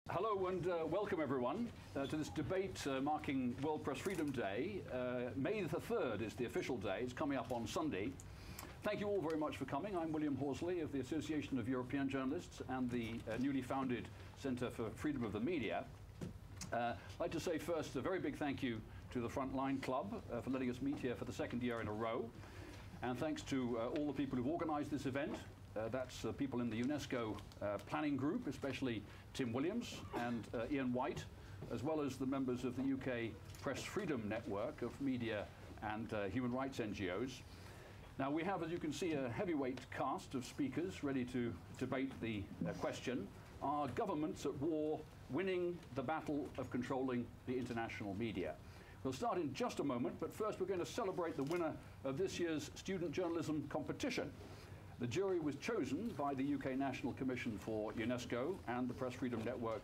Hello and welcome everyone to this debate marking World Press Freedom Day. May the 3rd is the official day. It's coming up on Sunday. Thank you all very much for coming. I'm William Horsley of the Association of European Journalists and the newly founded Centre for Freedom of the Media. I'd like to say first a very big thank you to the Frontline Club for letting us meet here for the 2nd year in a row. And thanks to all the people who've organised this event. That's people in the UNESCO planning group, especially Tim Williams and Ian White, as well as the members of the UK Press Freedom Network of media and human rights NGOs. Now we have, as you can see, a heavyweight cast of speakers ready to debate the question: are governments at war winning the battle of controlling the international media? We'll start in just a moment, but first we're going to celebrate the winner of this year's student journalism competition. The jury was chosen by the UK National Commission for UNESCO and the Press Freedom Network,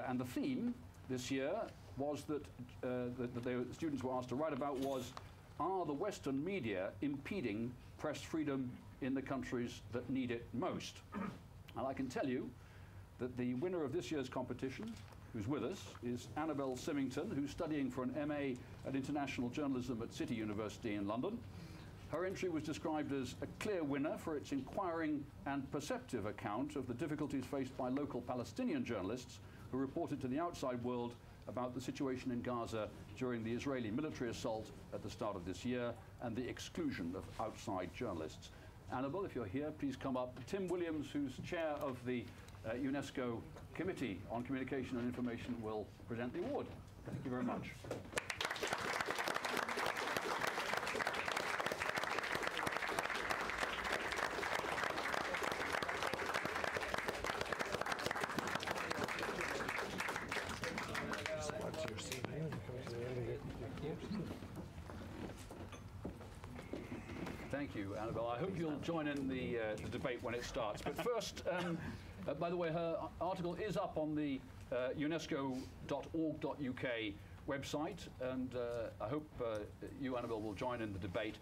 and the theme this year was that the students were asked to write about was, are the Western media impeding press freedom in the countries that need it most? And I can tell you that the winner of this year's competition, who's with us, is Annabel Symington, who's studying for an MA at International Journalism at City University in London. Her entry was described as a clear winner for its inquiring and perceptive account of the difficulties faced by local Palestinian journalists who reported to the outside world about the situation in Gaza during the Israeli military assault at the start of this year and the exclusion of outside journalists. Annabel, if you're here, please come up. Tim Williams, who's chair of the UNESCO Committee on Communication and Information, will present the award. Thank you very much. Thank you, Annabel. I hope you'll join in the debate when it starts. But first, by the way, her article is up on the unesco.org.uk website, and I hope you, Annabel, will join in the debate.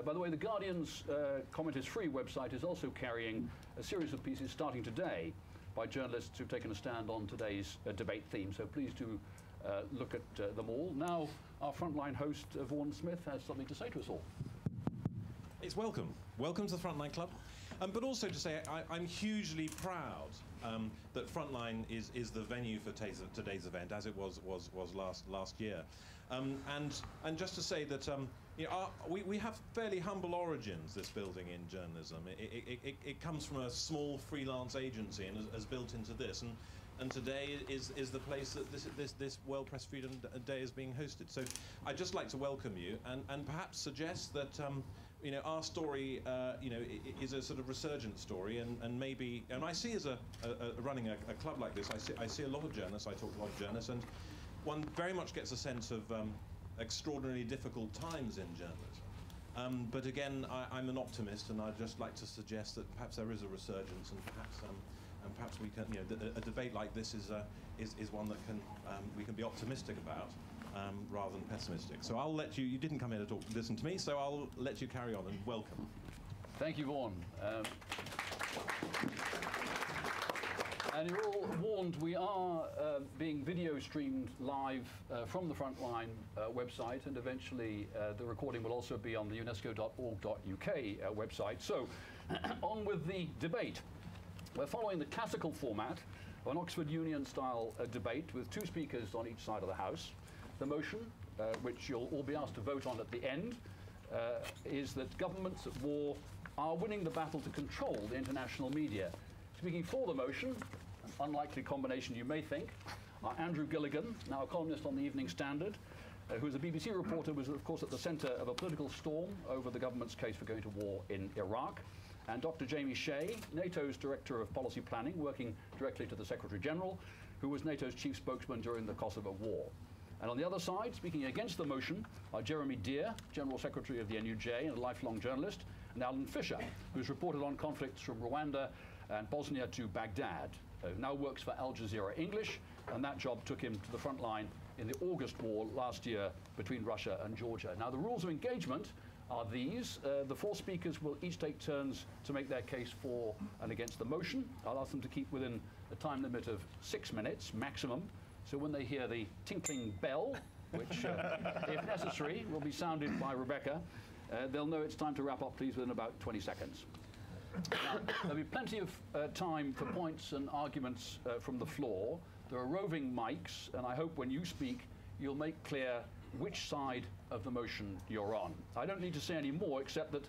By the way, the Guardian's Comment is Free website is also carrying a series of pieces starting today by journalists who've taken a stand on today's debate theme, so please do look at them all. Now, our frontline host, Vaughan Smith, has something to say to us all. It's welcome. Welcome to the Frontline Club. But also to say I'm hugely proud that Frontline is the venue for today's event, as it was last year. And just to say that you know, we have fairly humble origins, this building, in journalism. It comes from a small freelance agency and has built into this. And today is the place that this World Press Freedom Day is being hosted. So I'd just like to welcome you and perhaps suggest that you know, our story you know, is a sort of resurgent story, and maybe, and I see as running a club like this, I see a lot of journalists, I talk to a lot of journalists, and one very much gets a sense of extraordinarily difficult times in journalism. But again, I'm an optimist, and I'd just like to suggest that perhaps there is a resurgence, and perhaps we can, you know, a debate like this is one that we can be optimistic about rather than pessimistic. So I'll let you didn't come here to listen to me, so I'll let you carry on, and welcome. Thank you, Vaughan. And you're all warned, we are being video streamed live from the Frontline website, and eventually the recording will also be on the unesco.org.uk website. So, on with the debate. We're following the classical format of an Oxford Union-style debate with two speakers on each side of the House. The motion, which you'll all be asked to vote on at the end, is that governments at war are winning the battle to control the international media. Speaking for the motion, an unlikely combination you may think, are Andrew Gilligan, now a columnist on the Evening Standard, who as a BBC reporter was of course at the centre of a political storm over the government's case for going to war in Iraq, and Dr. Jamie Shea, NATO's Director of Policy Planning, working directly to the Secretary-General, who was NATO's chief spokesman during the Kosovo War. And on the other side, speaking against the motion, are Jeremy Dear, General Secretary of the NUJ and a lifelong journalist, and Alan Fisher, who's reported on conflicts from Rwanda and Bosnia to Baghdad, who now works for Al Jazeera English, and that job took him to the front line in the August war last year between Russia and Georgia. Now, the rules of engagement are these. The four speakers will each take turns to make their case for and against the motion. I'll ask them to keep within a time limit of 6 minutes maximum. So when they hear the tinkling bell, which, if necessary, will be sounded by Rebecca, they'll know it's time to wrap up, please, within about 20 seconds. Now, there'll be plenty of time for points and arguments from the floor. There are roving mics, and I hope when you speak, you'll make clear which side of the motion you're on. I don't need to say any more, except that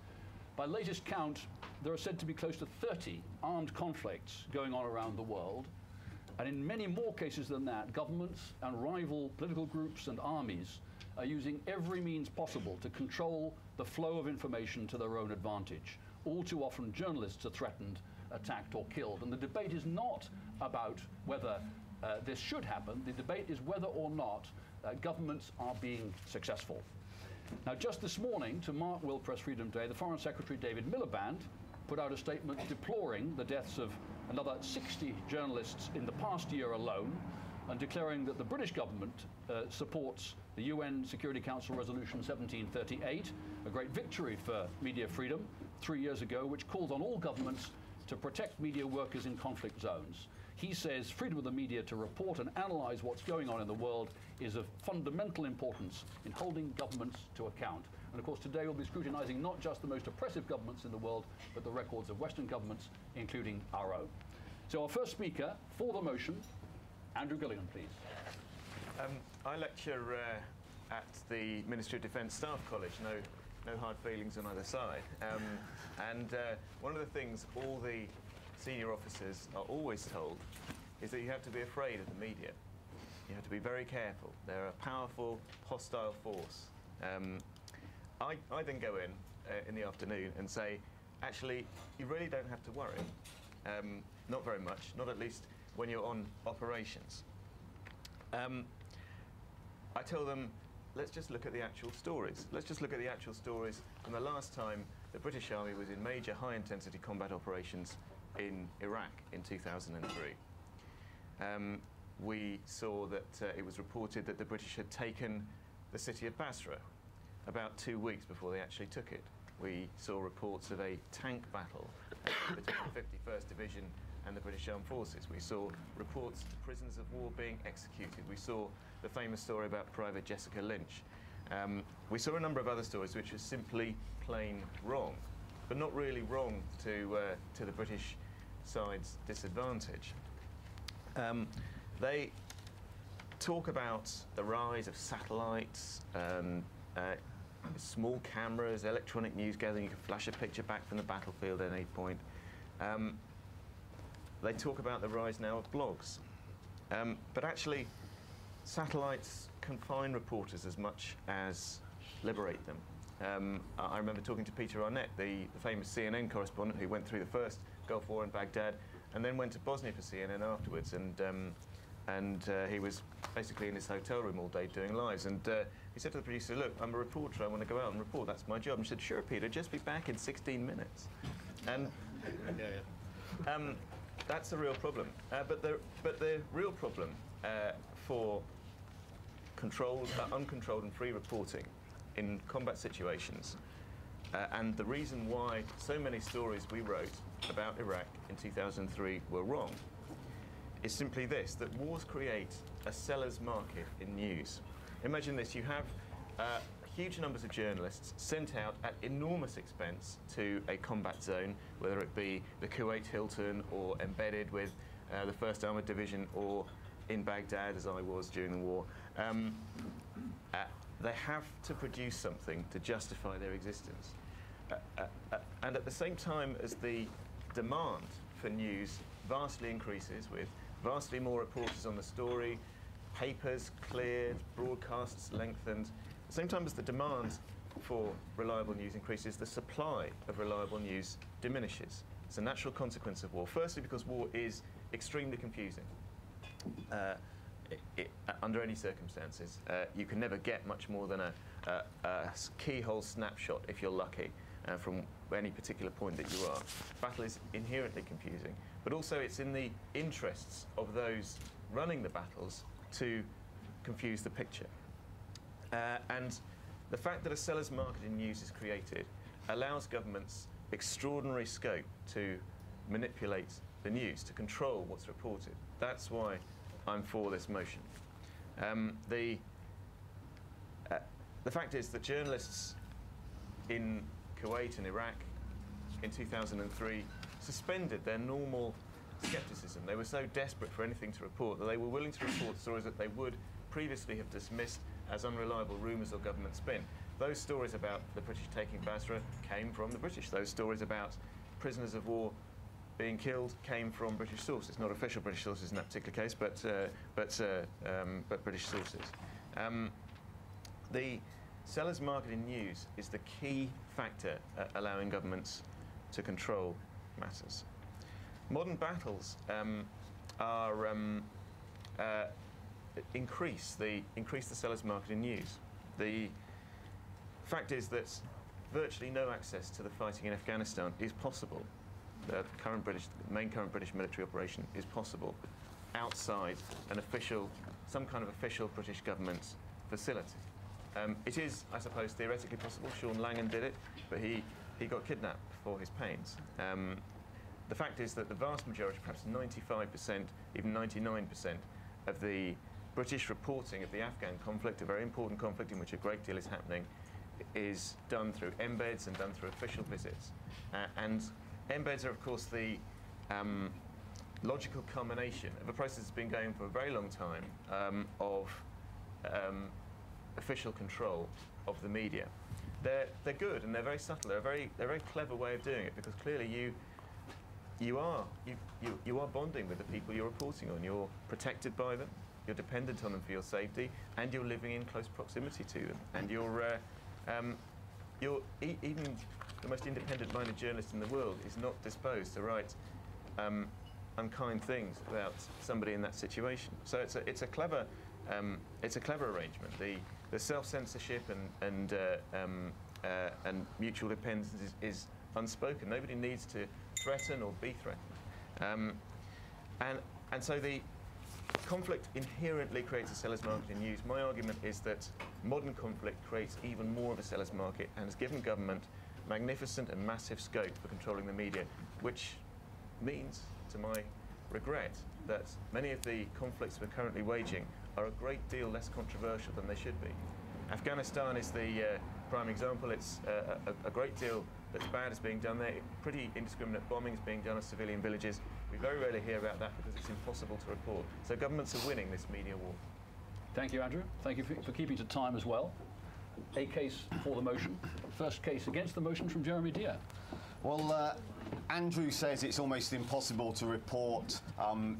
by latest count, there are said to be close to 30 armed conflicts going on around the world. And in many more cases than that, governments and rival political groups and armies are using every means possible to control the flow of information to their own advantage. All too often, journalists are threatened, attacked, or killed. And the debate is not about whether this should happen. The debate is whether or not governments are being successful. Now, just this morning, to mark World Press Freedom Day, the Foreign Secretary David Miliband put out a statement deploring the deaths of another 60 journalists in the past year alone, and declaring that the British government supports the UN Security Council Resolution 1738, a great victory for media freedom 3 years ago, which calls on all governments to protect media workers in conflict zones. He says freedom of the media to report and analyse what's going on in the world is of fundamental importance in holding governments to account. And of course, today we'll be scrutinising not just the most oppressive governments in the world, but the records of Western governments, including our own. So our first speaker for the motion, Andrew Gilligan, please. I lecture at the Ministry of Defence Staff College. No hard feelings on either side. One of the things all the senior officers are always told is that you have to be afraid of the media. You have to be very careful. They're a powerful, hostile force. I then go in the afternoon and say, actually, you really don't have to worry. Not very much, not at least when you're on operations. I tell them, let's just look at the actual stories. Let's just look at the actual stories from the last time the British Army was in major high-intensity combat operations in Iraq in 2003. We saw that it was reported that the British had taken the city of Basra about 2 weeks before they actually took it. We saw reports of a tank battle between the 51st Division and the British Armed Forces. We saw reports of prisoners of war being executed. We saw the famous story about Private Jessica Lynch. We saw a number of other stories which were simply plain wrong, but not really wrong to the British side's disadvantage. They talk about the rise of satellites, small cameras, electronic news gathering. You can flash a picture back from the battlefield at any point. They talk about the rise now of blogs. But actually, satellites confine reporters as much as liberate them. I remember talking to Peter Arnett, the famous CNN correspondent who went through the first Gulf War in Baghdad and then went to Bosnia for CNN afterwards. And he was basically in his hotel room all day doing lives. And he said to the producer, look, I'm a reporter, I want to go out and report, that's my job. And she said, sure, Peter, just be back in 16 minutes. And that's the real problem. But the real problem for uncontrolled and free reporting in combat situations, and the reason why so many stories we wrote about Iraq in 2003 were wrong, is simply this, that wars create a seller's market in news. Imagine this, you have huge numbers of journalists sent out at enormous expense to a combat zone, whether it be the Kuwait Hilton or embedded with the 1st Armoured Division or in Baghdad, as I was during the war. They have to produce something to justify their existence. And at the same time as the demand for news vastly increases, with vastly more reporters on the story, papers cleared, broadcasts lengthened, at the same time as the demand for reliable news increases, the supply of reliable news diminishes. It's a natural consequence of war. Firstly, because war is extremely confusing. Under any circumstances, you can never get much more than a keyhole snapshot, if you're lucky, from any particular point that you are. Battle is inherently confusing, but also it's in the interests of those running the battles to confuse the picture. And The fact that a seller's market in news is created allows governments extraordinary scope to manipulate the news, to control what's reported. That's why I'm for this motion. The fact is that journalists in Kuwait and Iraq in 2003 suspended their normal scepticism. They were so desperate for anything to report that they were willing to report stories that they would previously have dismissed as unreliable rumours or government spin. Those stories about the British taking Basra came from the British. Those stories about prisoners of war being killed came from British sources, not official British sources in that particular case, but British sources. The seller's market in news is the key factor allowing governments to control matters. Modern battles increase the seller's market in news. The fact is that virtually no access to the fighting in Afghanistan is possible. The main current British military operation is possible outside some kind of official British government facility. It is, I suppose, theoretically possible. Sean Langan did it, but he got kidnapped for his pains. The fact is that the vast majority, perhaps 95%, even 99% of the British reporting of the Afghan conflict, a very important conflict in which a great deal is happening, is done through embeds and done through official visits. And embeds are, of course, the logical culmination of a process that's been going for a very long time of official control of the media. They're good and they're very subtle. They're a very clever way of doing it, because clearly you are bonding with the people you're reporting on. You're protected by them. You're dependent on them for your safety, and you're living in close proximity to them. And even the most independent-minded journalist in the world is not disposed to write unkind things about somebody in that situation. So it's a clever arrangement. The self-censorship and mutual dependence is unspoken. Nobody needs to threaten or be threatened. And so the conflict inherently creates a seller's market in news. My argument is that modern conflict creates even more of a seller's market and has given government magnificent and massive scope for controlling the media, which means, to my regret, that many of the conflicts we're currently waging are a great deal less controversial than they should be. Afghanistan is the prime example. It's a great deal that's bad is being done there. Pretty indiscriminate bombing is being done of civilian villages. We very rarely hear about that because it's impossible to report. So governments are winning this media war. Thank you, Andrew. Thank you for keeping to time as well. A case for the motion. First case against the motion from Jeremy Deere. Well, Andrew says it's almost impossible to report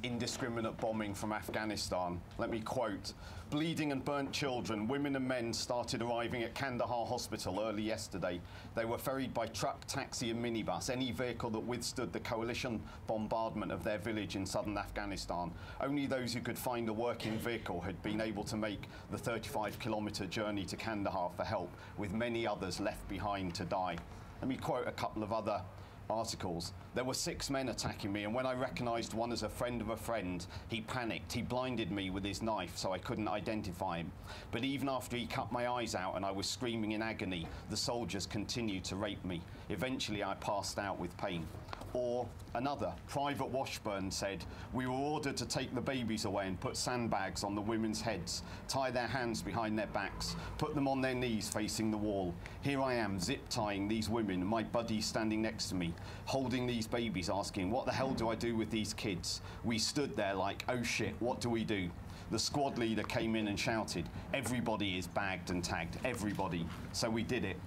indiscriminate bombing from Afghanistan. Let me quote: "Bleeding and burnt children, women and men started arriving at Kandahar Hospital early yesterday. They were ferried by truck, taxi and minibus, any vehicle that withstood the coalition bombardment of their village in southern Afghanistan. Only those who could find a working vehicle had been able to make the 35-kilometre journey to Kandahar for help, with many others left behind to die." Let me quote a couple of other articles. "There were 6 men attacking me, and when I recognised one as a friend of a friend, he panicked. He blinded me with his knife so I couldn't identify him. But even after he cut my eyes out and I was screaming in agony, the soldiers continued to rape me. Eventually I passed out with pain." Or another, Private Washburn said, "We were ordered to take the babies away and put sandbags on the women's heads, tie their hands behind their backs, put them on their knees facing the wall. Here I am zip-tying these women, my buddy standing next to me, holding these babies, asking, what the hell do I do with these kids? We stood there like, oh shit, what do we do? The squad leader came in and shouted, everybody is bagged and tagged, everybody. So we did it."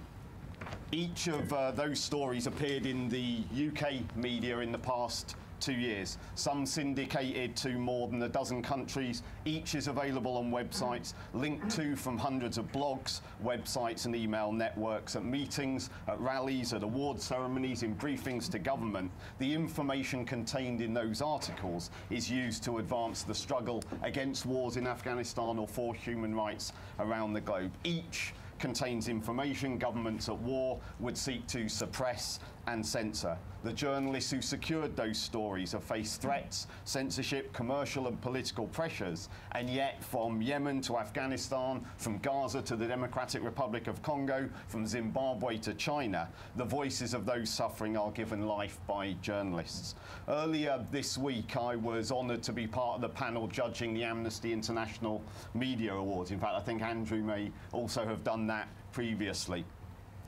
Each of those stories appeared in the UK media in the past 2 years. Some syndicated to more than a dozen countries. Each is available on websites, linked to from hundreds of blogs, websites and email networks, at meetings, at rallies, at award ceremonies, in briefings to government. The information contained in those articles is used to advance the struggle against wars in Afghanistan or for human rights around the globe. Each contains information governments at war would seek to suppress and censor. The journalists who secured those stories have faced threats, censorship, commercial and political pressures, and yet from Yemen to Afghanistan, from Gaza to the Democratic Republic of Congo, from Zimbabwe to China, the voices of those suffering are given life by journalists. Earlier this week, I was honoured to be part of the panel judging the Amnesty International Media Awards. In fact, I think Andrew may also have done that previously.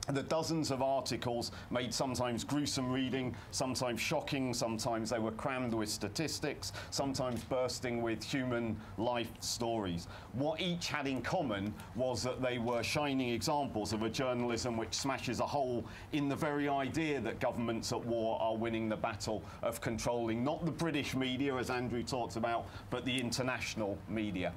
The dozens of articles made sometimes gruesome reading, sometimes shocking, sometimes they were crammed with statistics, sometimes bursting with human life stories. What each had in common was that they were shining examples of a journalism which smashes a hole in the very idea that governments at war are winning the battle of controlling not the British media, as Andrew talked about, but the international media.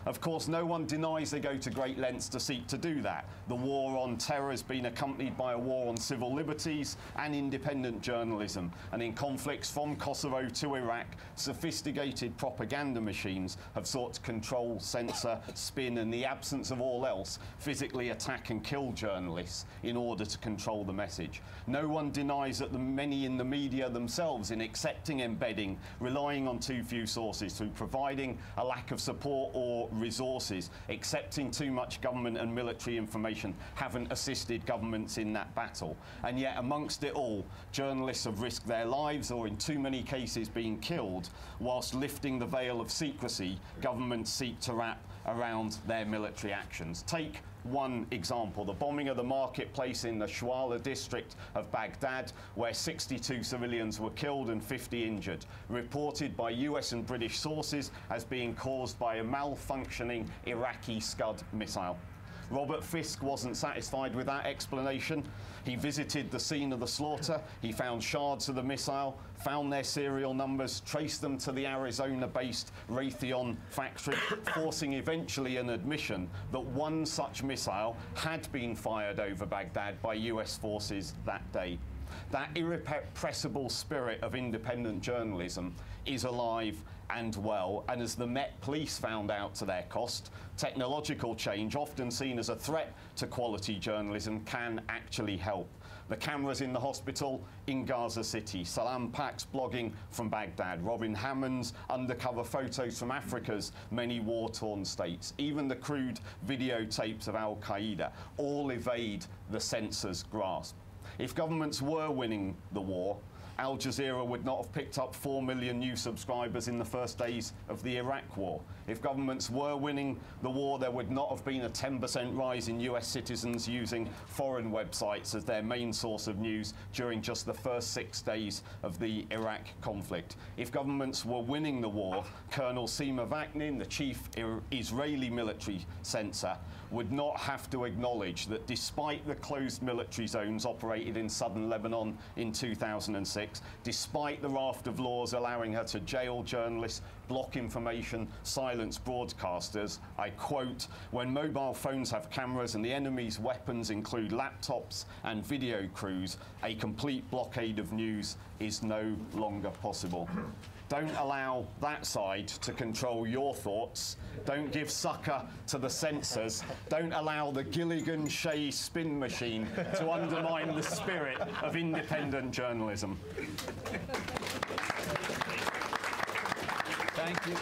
Of course, no one denies they go to great lengths to seek to do that. The war on terror has been accompanied by a war on civil liberties and independent journalism. And in conflicts from Kosovo to Iraq, sophisticated propaganda machines have sought to control, censor, spin, and in the absence of all else, physically attack and kill journalists in order to control the message. No one denies that the many in the media themselves, in accepting embedding, relying on too few sources, through providing a lack of support or resources, accepting too much government and military information, haven't assisted governments in that battle. And yet amongst it all, journalists have risked their lives or in too many cases being killed, whilst lifting the veil of secrecy governments seek to wrap around their military actions. Take one example, the bombing of the marketplace in the Shuala district of Baghdad, where 62 civilians were killed and 50 injured, reported by US and British sources as being caused by a malfunctioning Iraqi Scud missile. Robert Fisk wasn't satisfied with that explanation. He visited the scene of the slaughter. He found shards of the missile, found their serial numbers, traced them to the Arizona-based Raytheon factory, forcing eventually an admission that one such missile had been fired over Baghdad by US forces that day. That irrepressible spirit of independent journalism is alive and well, and as the Met Police found out to their cost, technological change, often seen as a threat to quality journalism, can actually help. The cameras in the hospital in Gaza City, Salam Pak's blogging from Baghdad, Robin Hammond's undercover photos from Africa's many war-torn states, even the crude videotapes of Al-Qaeda, all evade the censor's grasp. If governments were winning the war, Al Jazeera would not have picked up 4 million new subscribers in the first days of the Iraq war. If governments were winning the war, there would not have been a 10% rise in US citizens using foreign websites as their main source of news during just the first 6 days of the Iraq conflict. If governments were winning the war, Colonel Sima Vaknin, the chief Israeli military censor, would not have to acknowledge that despite the closed military zones operated in southern Lebanon in 2006, despite the raft of laws allowing her to jail journalists, block information, silence broadcasters, I quote, "When mobile phones have cameras and the enemy's weapons include laptops and video crews, a complete blockade of news is no longer possible." Don't allow that side to control your thoughts. Don't give succor to the censors. Don't allow the Gilligan-Shea spin machine to undermine the spirit of independent journalism. Thank you.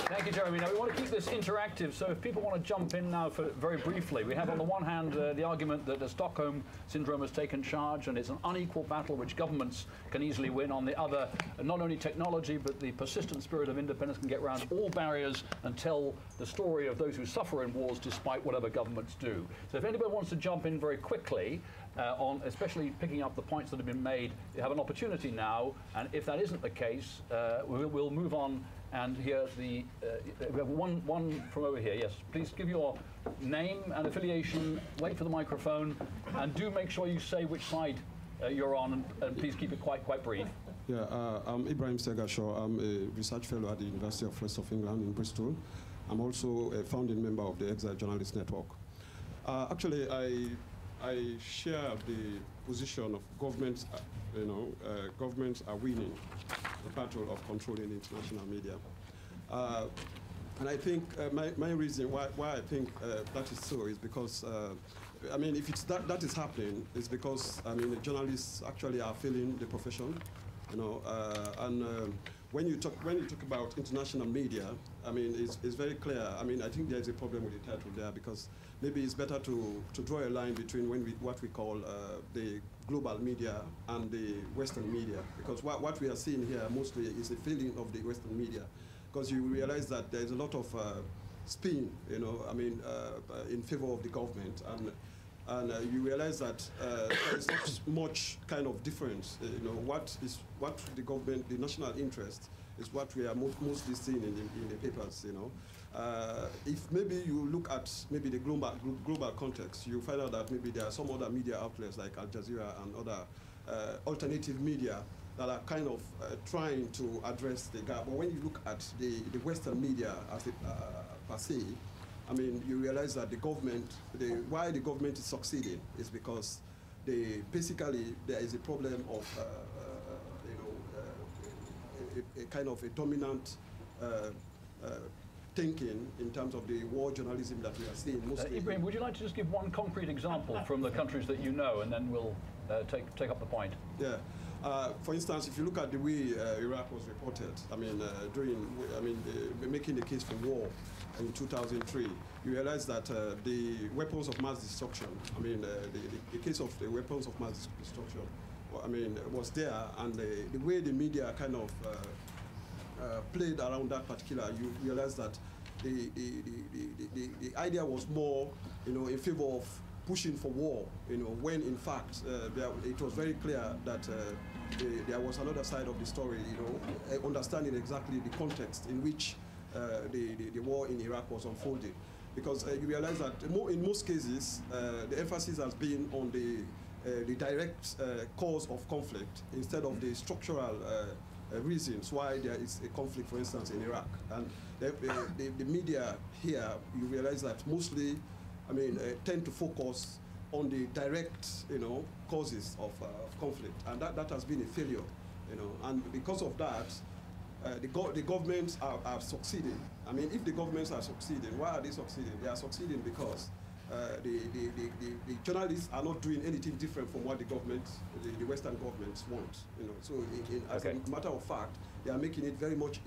Thank you, Jeremy. Now, we want to keep this interactive, so if people want to jump in now very briefly, we have on the one hand the argument that the Stockholm Syndrome has taken charge and it's an unequal battle which governments can easily win. On the other, not only technology, but the persistent spirit of independence can get around all barriers and tell the story of those who suffer in wars despite whatever governments do. So if anybody wants to jump in very quickly, on especially picking up the points that have been made, you have an opportunity now, and if that isn't the case, we'll move on and hear we have one from over here. Yes, please give your name and affiliation, wait for the microphone, and do make sure you say which side you're on, and please keep it quite brief. Yeah, I'm Ibrahim Segashaw. I'm a research fellow at the University of West of England in Bristol. I'm also a founding member of the Exile Journalist Network. Actually, I share the position of governments, governments are winning the battle of controlling international media. And I think my reason why I think that is so is because I mean, if it's that is happening, it's because, I mean, the journalists actually are failing the profession, you know, when you talk about international media, I mean, it's very clear. I mean, I think there's a problem with the title there, because maybe it's better to draw a line between what we call the global media and the Western media, because what we are seeing here mostly is a failing of the Western media, because you realize that there's a lot of spin, you know, I mean, in favor of the government, and you realize that there's not much kind of difference. You know, what the government, the national interest, is what we are mostly seeing in the papers. You know, if maybe you look at maybe the global context, you find out that maybe there are some other media outlets like Al Jazeera and other alternative media that are kind of trying to address the gap. But when you look at the Western media as per se, I mean, you realize that the government, why the government is succeeding is because basically there is a problem of, a kind of a dominant thinking in terms of the war journalism that we are seeing mostly. Ibrahim, would you like to just give one concrete example from the countries that you know, and then we'll take up the point? Yeah. For instance, if you look at the way Iraq was reported, I mean, making the case for war in 2003, you realize that the weapons of mass destruction, I mean, the case of the weapons of mass destruction, I mean, was there, and the way the media kind of played around that particular, you realize that the idea was more, you know, in favor of pushing for war, you know, when in fact it was very clear that there was another side of the story, you know, understanding exactly the context in which the war in Iraq was unfolding. Because you realize that in most cases, the emphasis has been on the direct cause of conflict instead of the structural reasons why there is a conflict, for instance, in Iraq. And the media here, you realize that mostly, I mean, tend to focus on the direct, you know, causes of conflict, and that has been a failure, you know. And because of that, the governments are succeeding. I mean, if the governments are succeeding, why are they succeeding? They are succeeding because the journalists are not doing anything different from what the Western governments want, you know. So, as a matter of fact, they are making it very much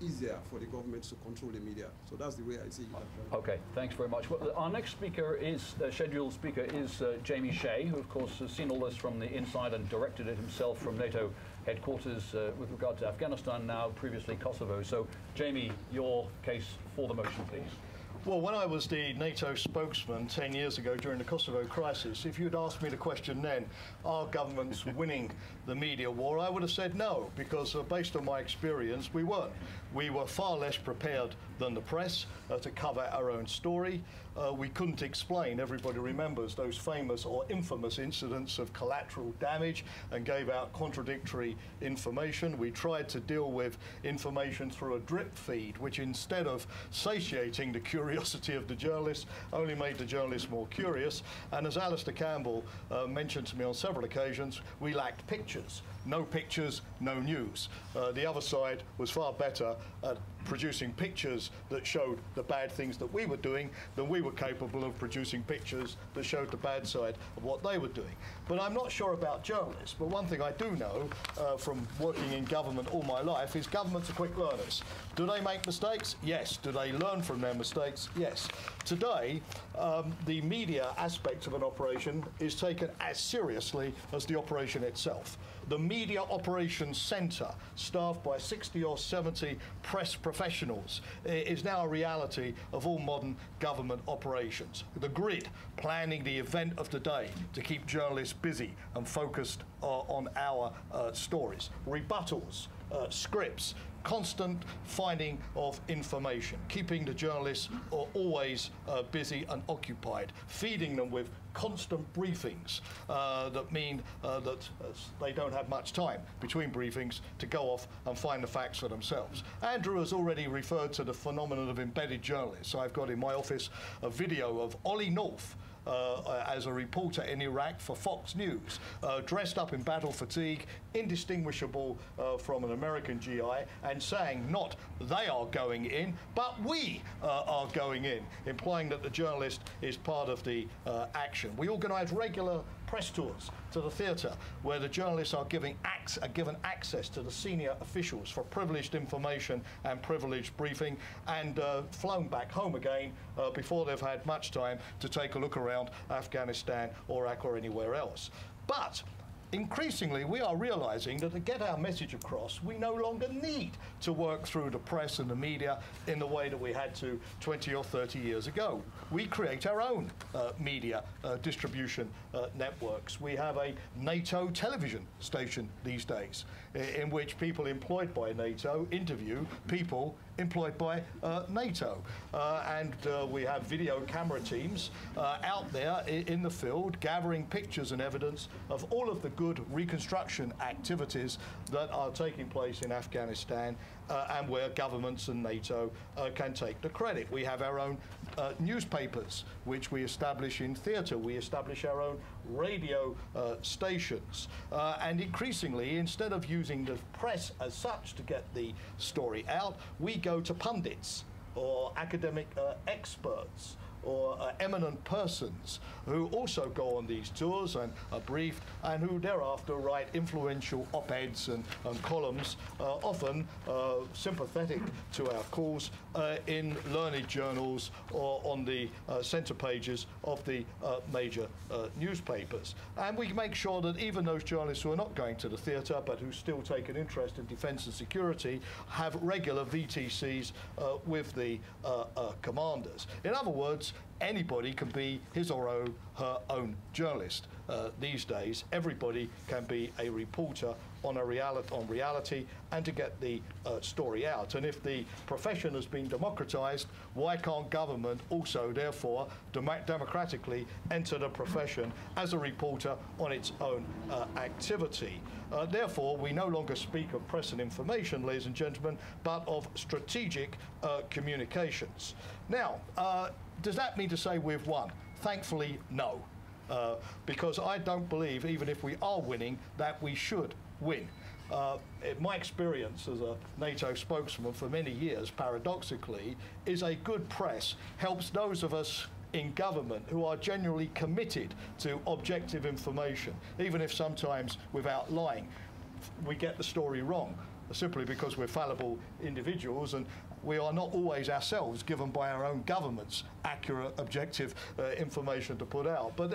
easier for the governments to control the media. So that's the way I see it. Okay, thanks very much. Well, our next speaker is scheduled speaker is Jamie Shea, who of course has seen all this from the inside and directed it himself from NATO headquarters with regard to Afghanistan, now previously Kosovo. So, Jamie, your case for the motion, please. Well, when I was the NATO spokesman 10 years ago during the Kosovo crisis, if you'd asked me the question then, are governments winning the media war, I would have said no, because based on my experience, we weren't. We were far less prepared than the press to cover our own story. We couldn't explain, everybody remembers those famous or infamous incidents of collateral damage and gave out contradictory information. We tried to deal with information through a drip feed, which instead of satiating the curiosity of the journalists, only made the journalists more curious. And as Alistair Campbell mentioned to me on several occasions, we lacked pictures. No pictures, no news. The other side was far better at producing pictures that showed the bad things that we were doing than we were capable of producing pictures that showed the bad side of what they were doing. But I'm not sure about journalists, but one thing I do know from working in government all my life is governments are quick learners. Do they make mistakes? Yes. Do they learn from their mistakes? Yes. Today, the media aspect of an operation is taken as seriously as the operation itself. The Media Operations Centre, staffed by 60 or 70 press professionals, is now a reality of all modern government operations. The grid, planning the event of the day to keep journalists busy and focused on our stories. Rebuttals, scripts, constant finding of information, keeping the journalists always busy and occupied, feeding them with constant briefings that mean that they don't have much time between briefings to go off and find the facts for themselves. Andrew has already referred to the phenomenon of embedded journalists. I've got in my office a video of Ollie North, as a reporter in Iraq for Fox News, dressed up in battle fatigue, indistinguishable from an American GI, and saying not they are going in, but we are going in, implying that the journalist is part of the action. We organise regular press tours to the theatre where the journalists are given access to the senior officials for privileged information and privileged briefing, and flown back home again before they've had much time to take a look around Afghanistan or Iraq or anywhere else. But increasingly, we are realising that to get our message across, we no longer need to work through the press and the media in the way that we had to 20 or 30 years ago. We create our own media distribution networks. We have a NATO television station these days in which people employed by NATO interview people employed by NATO. And we have video camera teams out there in the field gathering pictures and evidence of all of the good reconstruction activities that are taking place in Afghanistan and where governments and NATO can take the credit. We have our own newspapers, which we establish in theatre. We establish our own radio stations. And increasingly, instead of using the press as such to get the story out, we go to pundits or academic experts or eminent persons who also go on these tours and are briefed, and who thereafter write influential op-eds and columns, often sympathetic to our cause, in learned journals or on the centre pages of the major newspapers. And we make sure that even those journalists who are not going to the theatre but who still take an interest in defence and security have regular VTCs with the commanders. In other words, anybody can be his or her own journalist these days. Everybody can be a reporter on reality and to get the story out. And if the profession has been democratised, why can't government also, therefore, democratically enter the profession as a reporter on its own activity? Therefore, we no longer speak of press and information, ladies and gentlemen, but of strategic communications. Now, does that mean to say we've won? Thankfully, no. Because I don't believe, even if we are winning, that we should win. My experience as a NATO spokesman for many years, paradoxically, is a good press helps those of us in government who are genuinely committed to objective information, even if sometimes without lying. We get the story wrong, simply because we're fallible individuals, and we are not always ourselves given by our own governments accurate, objective information to put out. But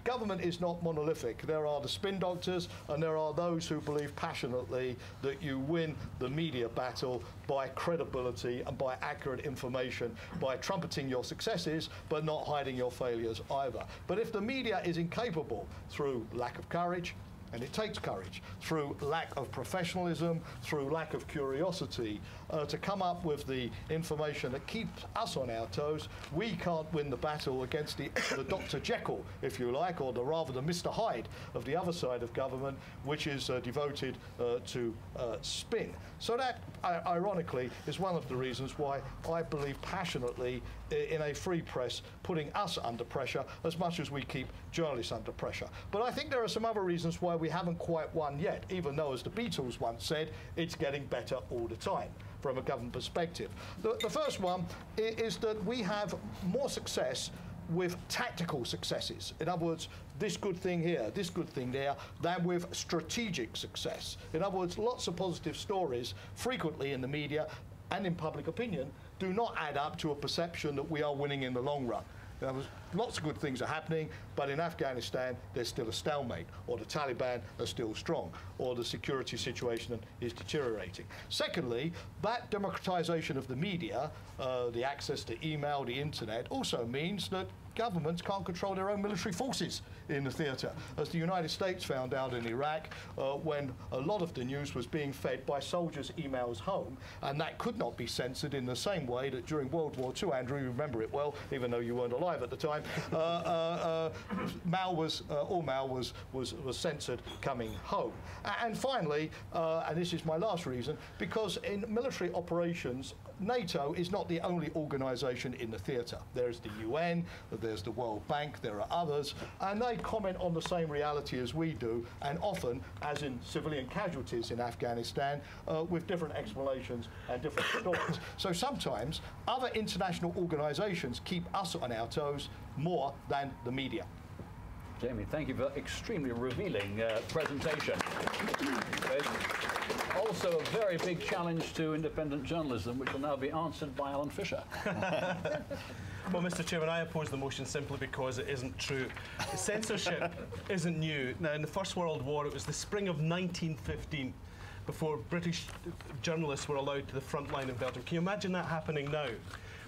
government is not monolithic. There are the spin doctors, and there are those who believe passionately that you win the media battle by credibility and by accurate information, by trumpeting your successes, but not hiding your failures either. But if the media is incapable through lack of courage, and it takes courage, through lack of professionalism, through lack of curiosity, to come up with the information that keeps us on our toes, we can't win the battle against the Dr. Jekyll, if you like, or rather the Mr. Hyde of the other side of government, which is devoted to spin. So that, ironically, is one of the reasons why I believe passionately in a free press, putting us under pressure as much as we keep journalists under pressure. But I think there are some other reasons why we haven't quite won yet, even though, as the Beatles once said, it's getting better all the time from a government perspective. The first one is that we have more success with tactical successes. In other words, this good thing here, this good thing there, than with strategic success. In other words, lots of positive stories, frequently in the media and in public opinion, do not add up to a perception that we are winning in the long run. Lots of good things are happening, but in Afghanistan there's still a stalemate, or the Taliban are still strong, or the security situation is deteriorating. Secondly, that democratization of the media, the access to email, the internet, also means that governments can't control their own military forces in the theatre, as the United States found out in Iraq when a lot of the news was being fed by soldiers' emails home, and that could not be censored in the same way that during World War II, Andrew, you remember it well, even though you weren't alive at the time, all mail was censored coming home. And finally, and this is my last reason, because in military operations, NATO is not the only organisation in the theatre. There's the UN, there's the World Bank, there are others, and they comment on the same reality as we do, and often, as in civilian casualties in Afghanistan, with different explanations and different stories. So sometimes other international organisations keep us on our toes more than the media. Jamie, thank you for that extremely revealing presentation. Also a very big challenge to independent journalism, which will now be answered by Alan Fisher. Well, Mr. Chairman, I oppose the motion simply because it isn't true. Censorship isn't new. Now, in the First World War, it was the spring of 1915 before British journalists were allowed to the front line in Belgium. Can you imagine that happening now?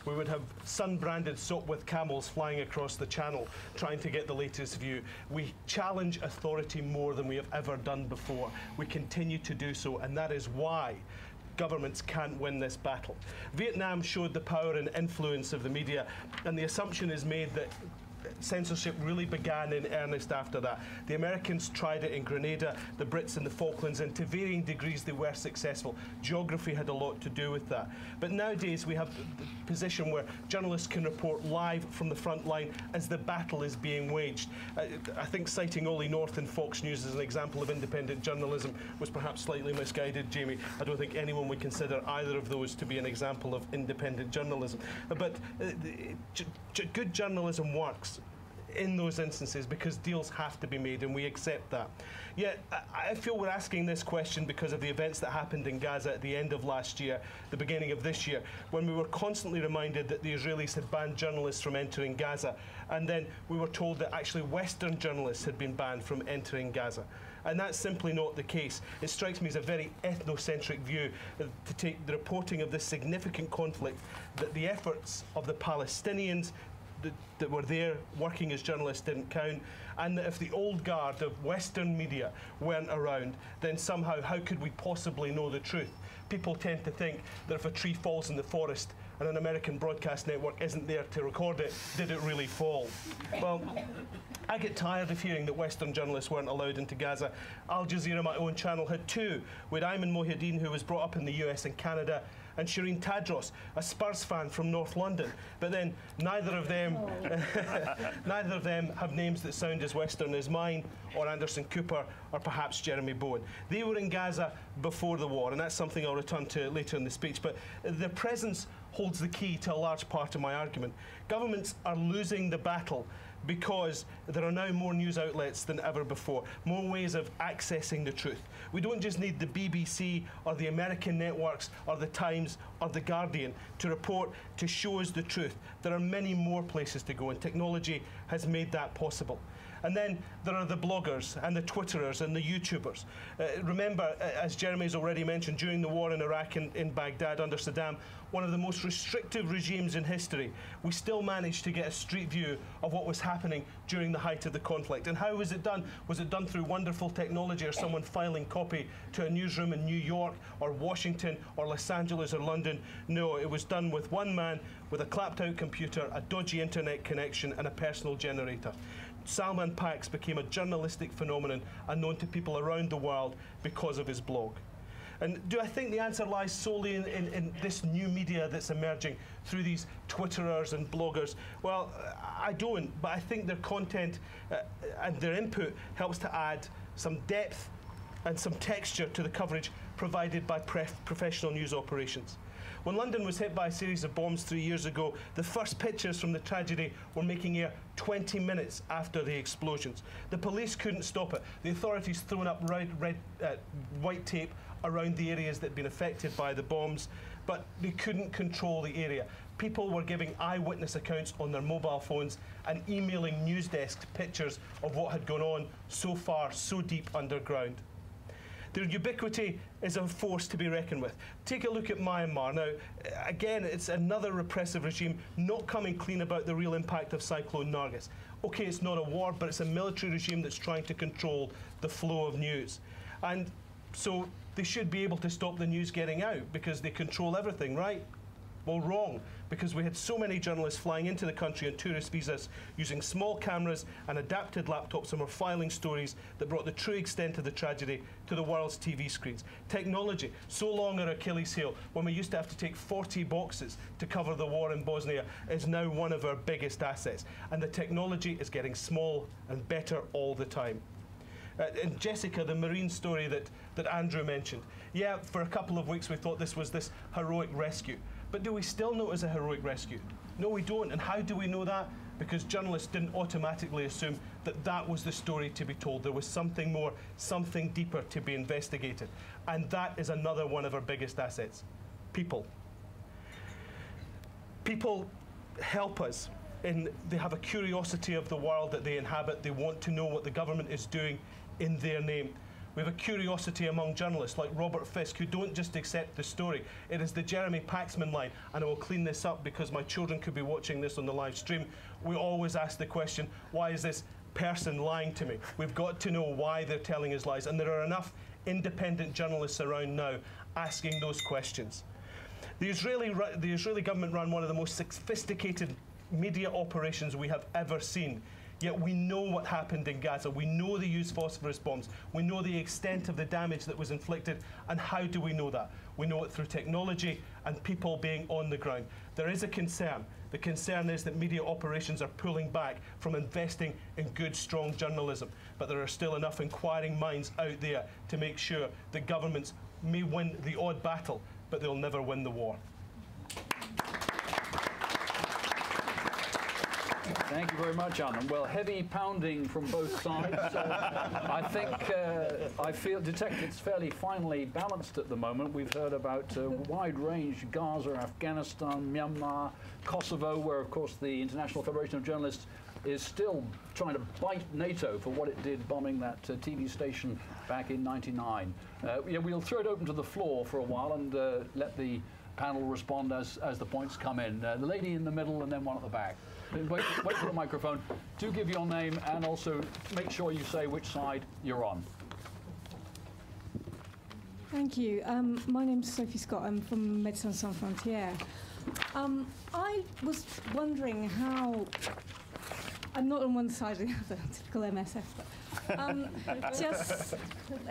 We would have sun-branded Sopwith camels flying across the channel trying to get the latest view. We challenge authority more than we have ever done before. We continue to do so, and that is why governments can't win this battle. Vietnam showed the power and influence of the media, and the assumption is made that censorship really began in earnest after that. The Americans tried it in Grenada, the Brits in the Falklands, and to varying degrees they were successful. Geography had a lot to do with that. But nowadays we have the position where journalists can report live from the front line as the battle is being waged. I think citing Ollie North in Fox News as an example of independent journalism was perhaps slightly misguided, Jamie. I don't think anyone would consider either of those to be an example of independent journalism. But good journalism works in those instances because deals have to be made, and we accept that. Yet I feel we're asking this question because of the events that happened in Gaza at the end of last year, the beginning of this year, when we were constantly reminded that the Israelis had banned journalists from entering Gaza, and then we were told that actually Western journalists had been banned from entering Gaza. And that's simply not the case. It strikes me as a very ethnocentric view to take the reporting of this significant conflict, that the efforts of the Palestinians that were there working as journalists didn't count, and that if the old guard of Western media weren't around, then somehow how could we possibly know the truth? People tend to think that if a tree falls in the forest and an American broadcast network isn't there to record it, did it really fall? Well, I get tired of hearing that Western journalists weren't allowed into Gaza. Al Jazeera, my own channel, had two, with Ayman Mohyeddin, who was brought up in the US and Canada, and Shireen Tadros, a Spurs fan from North London. But then neither of them have names that sound as Western as mine, or Anderson Cooper, or perhaps Jeremy Bowen. They were in Gaza before the war, and that's something I'll return to later in the speech. But their presence holds the key to a large part of my argument. Governments are losing the battle because there are now more news outlets than ever before, more ways of accessing the truth. We don't just need the BBC or the American networks or the Times or the Guardian to report, to show us the truth. There are many more places to go, and technology has made that possible. And then there are the bloggers and the Twitterers and the YouTubers. Remember, as Jeremy's already mentioned, during the war in Iraq and in Baghdad under Saddam, one of the most restrictive regimes in history, we still managed to get a street view of what was happening during the height of the conflict. And how was it done? Was it done through wonderful technology or someone filing copy to a newsroom in New York or Washington or Los Angeles or London? No, it was done with one man with a clapped-out computer, a dodgy internet connection and a personal generator. Salman Pax became a journalistic phenomenon unknown to people around the world because of his blog. And do I think the answer lies solely in this new media that's emerging through these Twitterers and bloggers? Well, I don't, but I think their content and their input helps to add some depth and some texture to the coverage provided by professional news operations. When London was hit by a series of bombs 3 years ago, the first pictures from the tragedy were making air 20 minutes after the explosions. The police couldn't stop it. The authorities thrown up white tape around the areas that had been affected by the bombs, but they couldn't control the area. People were giving eyewitness accounts on their mobile phones and emailing news desks pictures of what had gone on so far, so deep underground. Their ubiquity is a force to be reckoned with. Take a look at Myanmar. Now, again, it's another repressive regime not coming clean about the real impact of Cyclone Nargis. OK, it's not a war, but it's a military regime that's trying to control the flow of news. And so they should be able to stop the news getting out because they control everything, right? Well, wrong, because we had so many journalists flying into the country on tourist visas using small cameras and adapted laptops, and were filing stories that brought the true extent of the tragedy to the world's TV screens. Technology, so long our Achilles heel, when we used to have to take 40 boxes to cover the war in Bosnia, is now one of our biggest assets. And the technology is getting small and better all the time. And Jessica, the Marine story that Andrew mentioned, yeah, for a couple of weeks we thought this was this heroic rescue. But do we still know it as a heroic rescue? No, we don't. And how do we know that? Because journalists didn't automatically assume that that was the story to be told. There was something more, something deeper to be investigated. And that is another one of our biggest assets. People. People help us. They have a curiosity of the world that they inhabit. They want to know what the government is doing in their name. We have a curiosity among journalists like Robert Fisk, who don't just accept the story. It is the Jeremy Paxman line, and I will clean this up because my children could be watching this on the live stream. We always ask the question, why is this person lying to me? We've got to know why they're telling us lies, and there are enough independent journalists around now asking those questions. The Israeli government ran one of the most sophisticated media operations we have ever seen. Yet we know what happened in Gaza. We know they used phosphorus bombs. We know the extent of the damage that was inflicted. And how do we know that? We know it through technology and people being on the ground. There is a concern. The concern is that media operations are pulling back from investing in good, strong journalism. But there are still enough inquiring minds out there to make sure that governments may win the odd battle, but they'll never win the war. Thank you very much, Alan. Well, heavy pounding from both sides. I think I detect it's fairly finely balanced at the moment. We've heard about a wide range: Gaza, Afghanistan, Myanmar, Kosovo, where, of course, the International Federation of Journalists is still trying to bite NATO for what it did bombing that TV station back in '99. Yeah, we'll throw it open to the floor for a while and let the panel respond as the points come in. The lady in the middle and then one at the back. Wait for the microphone. Do give your name and also make sure you say which side you're on. Thank you. My name's Sophie Scott. I'm from Médecins Sans Frontières. I was wondering how... I'm not on one side or the other, typical MSF, but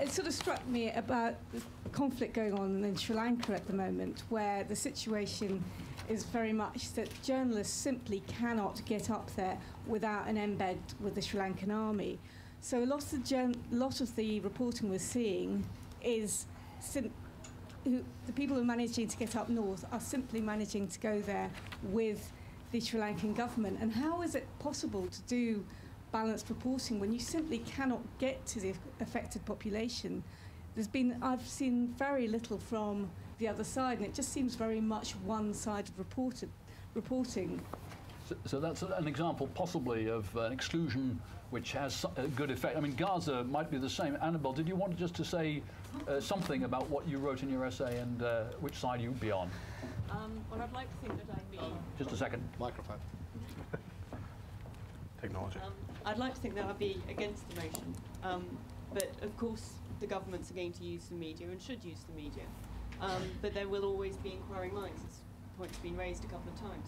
it sort of struck me about the conflict going on in Sri Lanka at the moment, where the situation is very much that journalists simply cannot get up there without an embed with the Sri Lankan army. So a lot of the reporting we're seeing is the people who are managing to get up north are simply managing to go there with the Sri Lankan government. And how is it possible to do balanced reporting when you simply cannot get to the affected population? I've seen very little from the other side, and it just seems very much one-sided reporting. So that's an example, possibly, of an exclusion which has a good effect. I mean, Gaza might be the same. Annabelle, did you want just to say something about what you wrote in your essay and which side you'd be on? Well, I'd like to think that I'd be... Just a second. Microphone. Technology. I'd like to think that I'd be against the motion. But, of course, the governments are going to use the media and should use the media. But there will always be inquiring minds. This point's been raised a couple of times.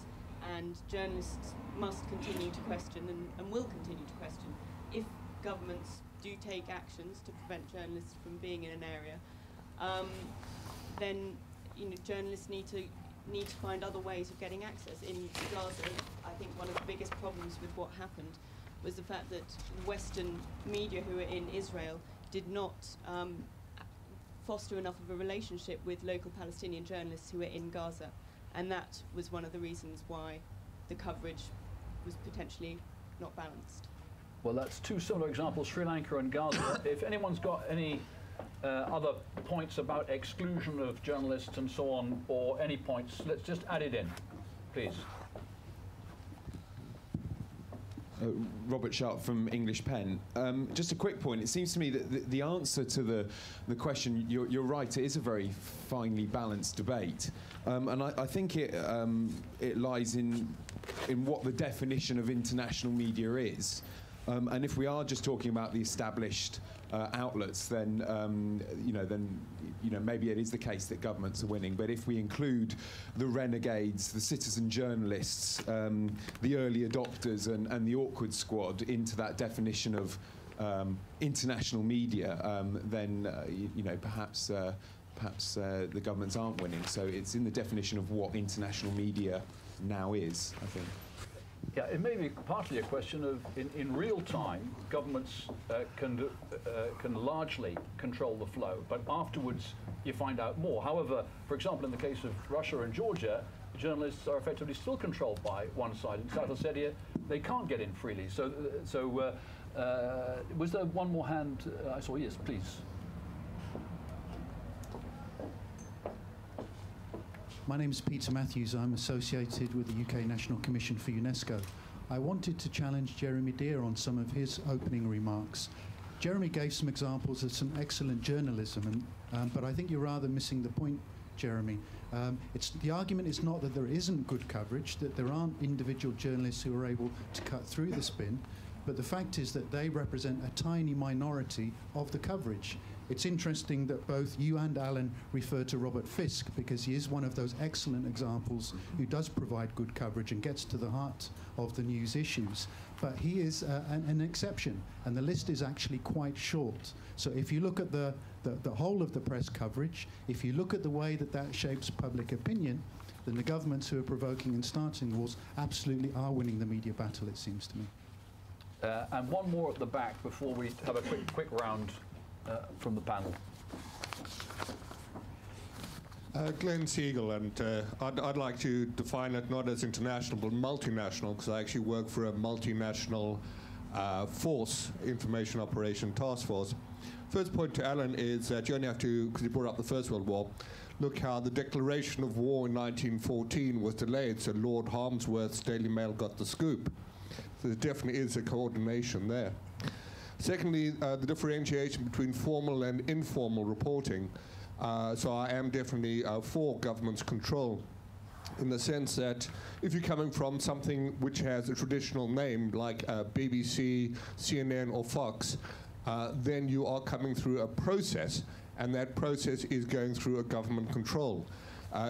And journalists must continue to question and will continue to question. If governments do take actions to prevent journalists from being in an area, then journalists need to find other ways of getting access. In Gaza, I think one of the biggest problems with what happened was the fact that Western media who were in Israel did not foster enough of a relationship with local Palestinian journalists who were in Gaza. And that was one of the reasons why the coverage was potentially not balanced. Well, that's two similar examples, Sri Lanka and Gaza. If anyone's got any other points about exclusion of journalists and so on, or any points, let's just add it in, please. Robert Sharp from English Pen. Just a quick point. It seems to me that the answer to the question, you're right, it is a very finely balanced debate. And I think it lies in what the definition of international media is. And if we are just talking about the established outlets, then maybe it is the case that governments are winning. But if we include the renegades, the citizen journalists, the early adopters, and the awkward squad into that definition of international media, then perhaps the governments aren't winning. So it's in the definition of what international media now is, I think. Yeah, it may be partly a question of, in real time, governments can largely control the flow, but afterwards you find out more. However, for example, in the case of Russia and Georgia, journalists are effectively still controlled by one side. In South Ossetia, they can't get in freely. So was there one more hand? I saw, yes, please. My name is Peter Matthews. I'm associated with the UK National Commission for UNESCO. I wanted to challenge Jeremy Dear on some of his opening remarks. Jeremy gave some examples of some excellent journalism, but I think you're rather missing the point, Jeremy. The argument is not that there isn't good coverage, that there aren't individual journalists who are able to cut through the spin, but the fact is that they represent a tiny minority of the coverage. It's interesting that both you and Alan refer to Robert Fisk, because he is one of those excellent examples who does provide good coverage and gets to the heart of the news issues. But he is an exception, and the list is actually quite short. So if you look at the whole of the press coverage, if you look at the way that shapes public opinion, then the governments who are provoking and starting wars absolutely are winning the media battle, it seems to me. And one more at the back before we have a quick round from the panel. Glenn Siegel, and I'd like to define it not as international but multinational, because I actually work for a multinational force, information operation task force. First point to Alan is that you only have to, because he brought up the First World War, look how the declaration of war in 1914 was delayed, so Lord Harmsworth's Daily Mail got the scoop. So there definitely is a coordination there. Secondly, the differentiation between formal and informal reporting. So I am definitely for government's control, in the sense that if you're coming from something which has a traditional name like BBC, CNN or Fox, then you are coming through a process, and that process is going through a government control.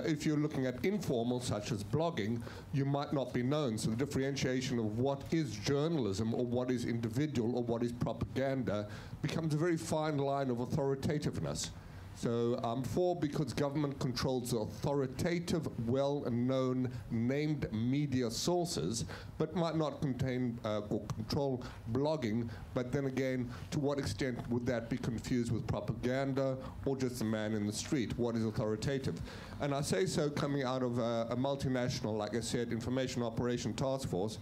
If you're looking at informal, such as blogging, you might not be known. So the differentiation of what is journalism or what is individual or what is propaganda becomes a very fine line of authoritativeness. So I'm for, because government controls the authoritative, well-known, named media sources, but might not contain or control blogging. But then again, to what extent would that be confused with propaganda or just a man in the street? What is authoritative? And I say so coming out of a multinational, like I said, information operation task force,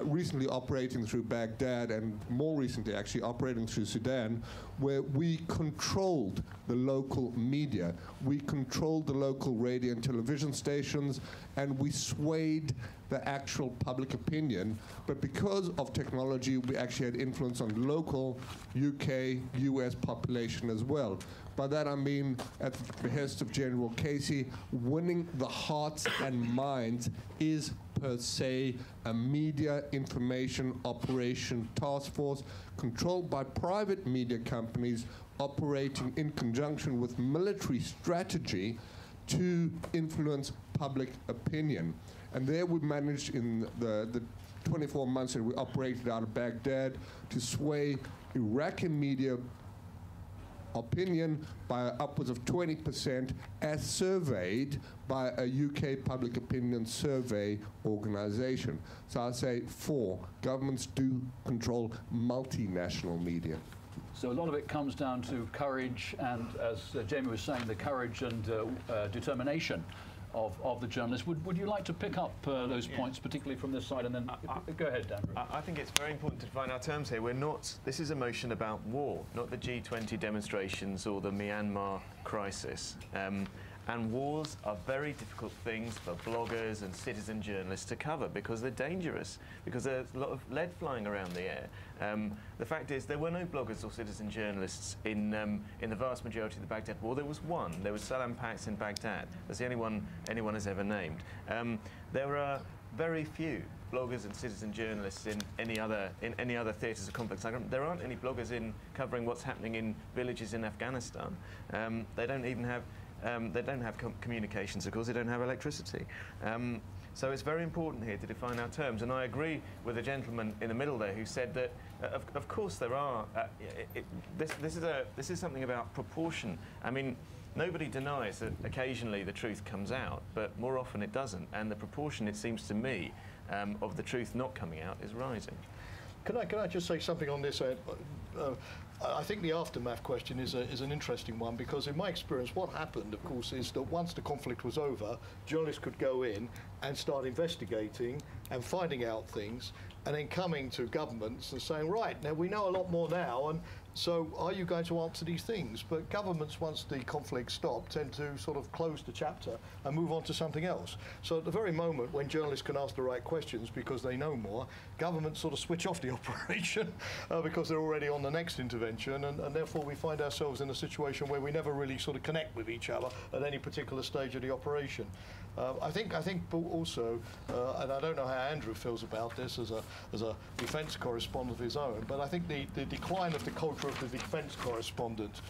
recently operating through Baghdad, and more recently actually operating through Sudan, where we controlled the local media. We controlled the local radio and television stations, and we swayed the actual public opinion. But because of technology, we actually had influence on local UK, US population as well. By that I mean, at the behest of General Casey, winning the hearts and minds is per se a media information operation task force controlled by private media companies operating in conjunction with military strategy to influence public opinion. And there we managed in the 24 months that we operated out of Baghdad to sway Iraqi media opinion by upwards of 20%, as surveyed by a UK public opinion survey organization. So I say governments do control multinational media. So a lot of it comes down to courage, and as Jamie was saying, the courage and determination of the journalists. Would you like to pick up those points, particularly from this side, and then go ahead, Andrew. I think it's very important to define our terms here. This is a motion about war, not the G20 demonstrations or the Myanmar crisis. And wars are very difficult things for bloggers and citizen journalists to cover, because they're dangerous, because there's a lot of lead flying around the air. The fact is, there were no bloggers or citizen journalists in the vast majority of the Baghdad war. There was one. There was Salam Pax in Baghdad. That's the only one anyone has ever named. There are very few bloggers and citizen journalists in any other theatres of conflict. There aren't any bloggers in covering what's happening in villages in Afghanistan. They don't even have communications, of course. They don't have electricity. So it's very important here to define our terms. And I agree with the gentleman in the middle there who said that, of course, there are. This is something about proportion. I mean, nobody denies that occasionally the truth comes out, but more often it doesn't. And the proportion, it seems to me, of the truth not coming out is rising. Can I just say something on this? I think the aftermath question is an interesting one, because in my experience what happened, of course, is that once the conflict was over, journalists could go in and start investigating and finding out things, and then coming to governments and saying, right, now we know a lot more now, and so are you going to answer these things? But governments, once the conflict stopped, tend to sort of close the chapter and move on to something else. So at the very moment when journalists can ask the right questions because they know more, governments sort of switch off the operation because they're already on the next intervention, and therefore we find ourselves in a situation where we never really sort of connect with each other at any particular stage of the operation. I think also, and I don't know how Andrew feels about this as a defence correspondent of his own, but I think the decline of the culture of the defence correspondent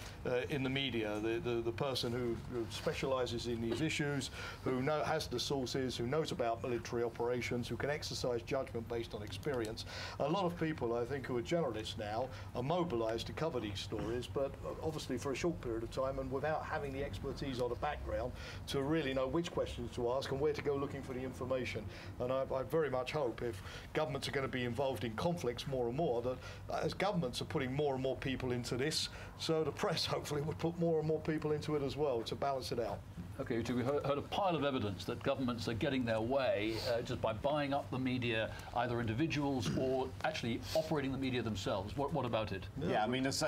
in the media, the person who specialises in these issues, who has the sources, who knows about military operations, who can exercise judgment based on experience. A lot of people, I think, who are journalists now are mobilised to cover these stories, but obviously for a short period of time and without having the expertise or the background to really know which questions to ask and where to go looking for the information. And I very much hope, if governments are going to be involved in conflicts more and more, that as governments are putting more and more people into this, so the press hopefully would put more and more people into it as well to balance it out. Okay, we heard a pile of evidence that governments are getting their way just by buying up the media, either individuals or actually operating the media themselves. What about it? Yeah, I mean, as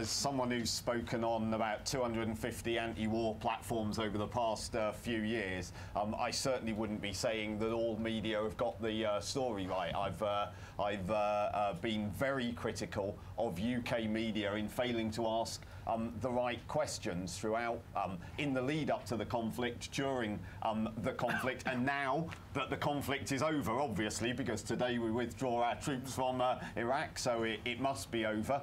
someone who's spoken on about 250 anti-war platforms over the past few years, I certainly wouldn't be saying that all media have got the story right. I've been very critical of UK media in failing to ask the right questions throughout, in the lead up to the conflict, during the conflict, and now that the conflict is over, obviously, because today we withdraw our troops from Iraq, so it must be over,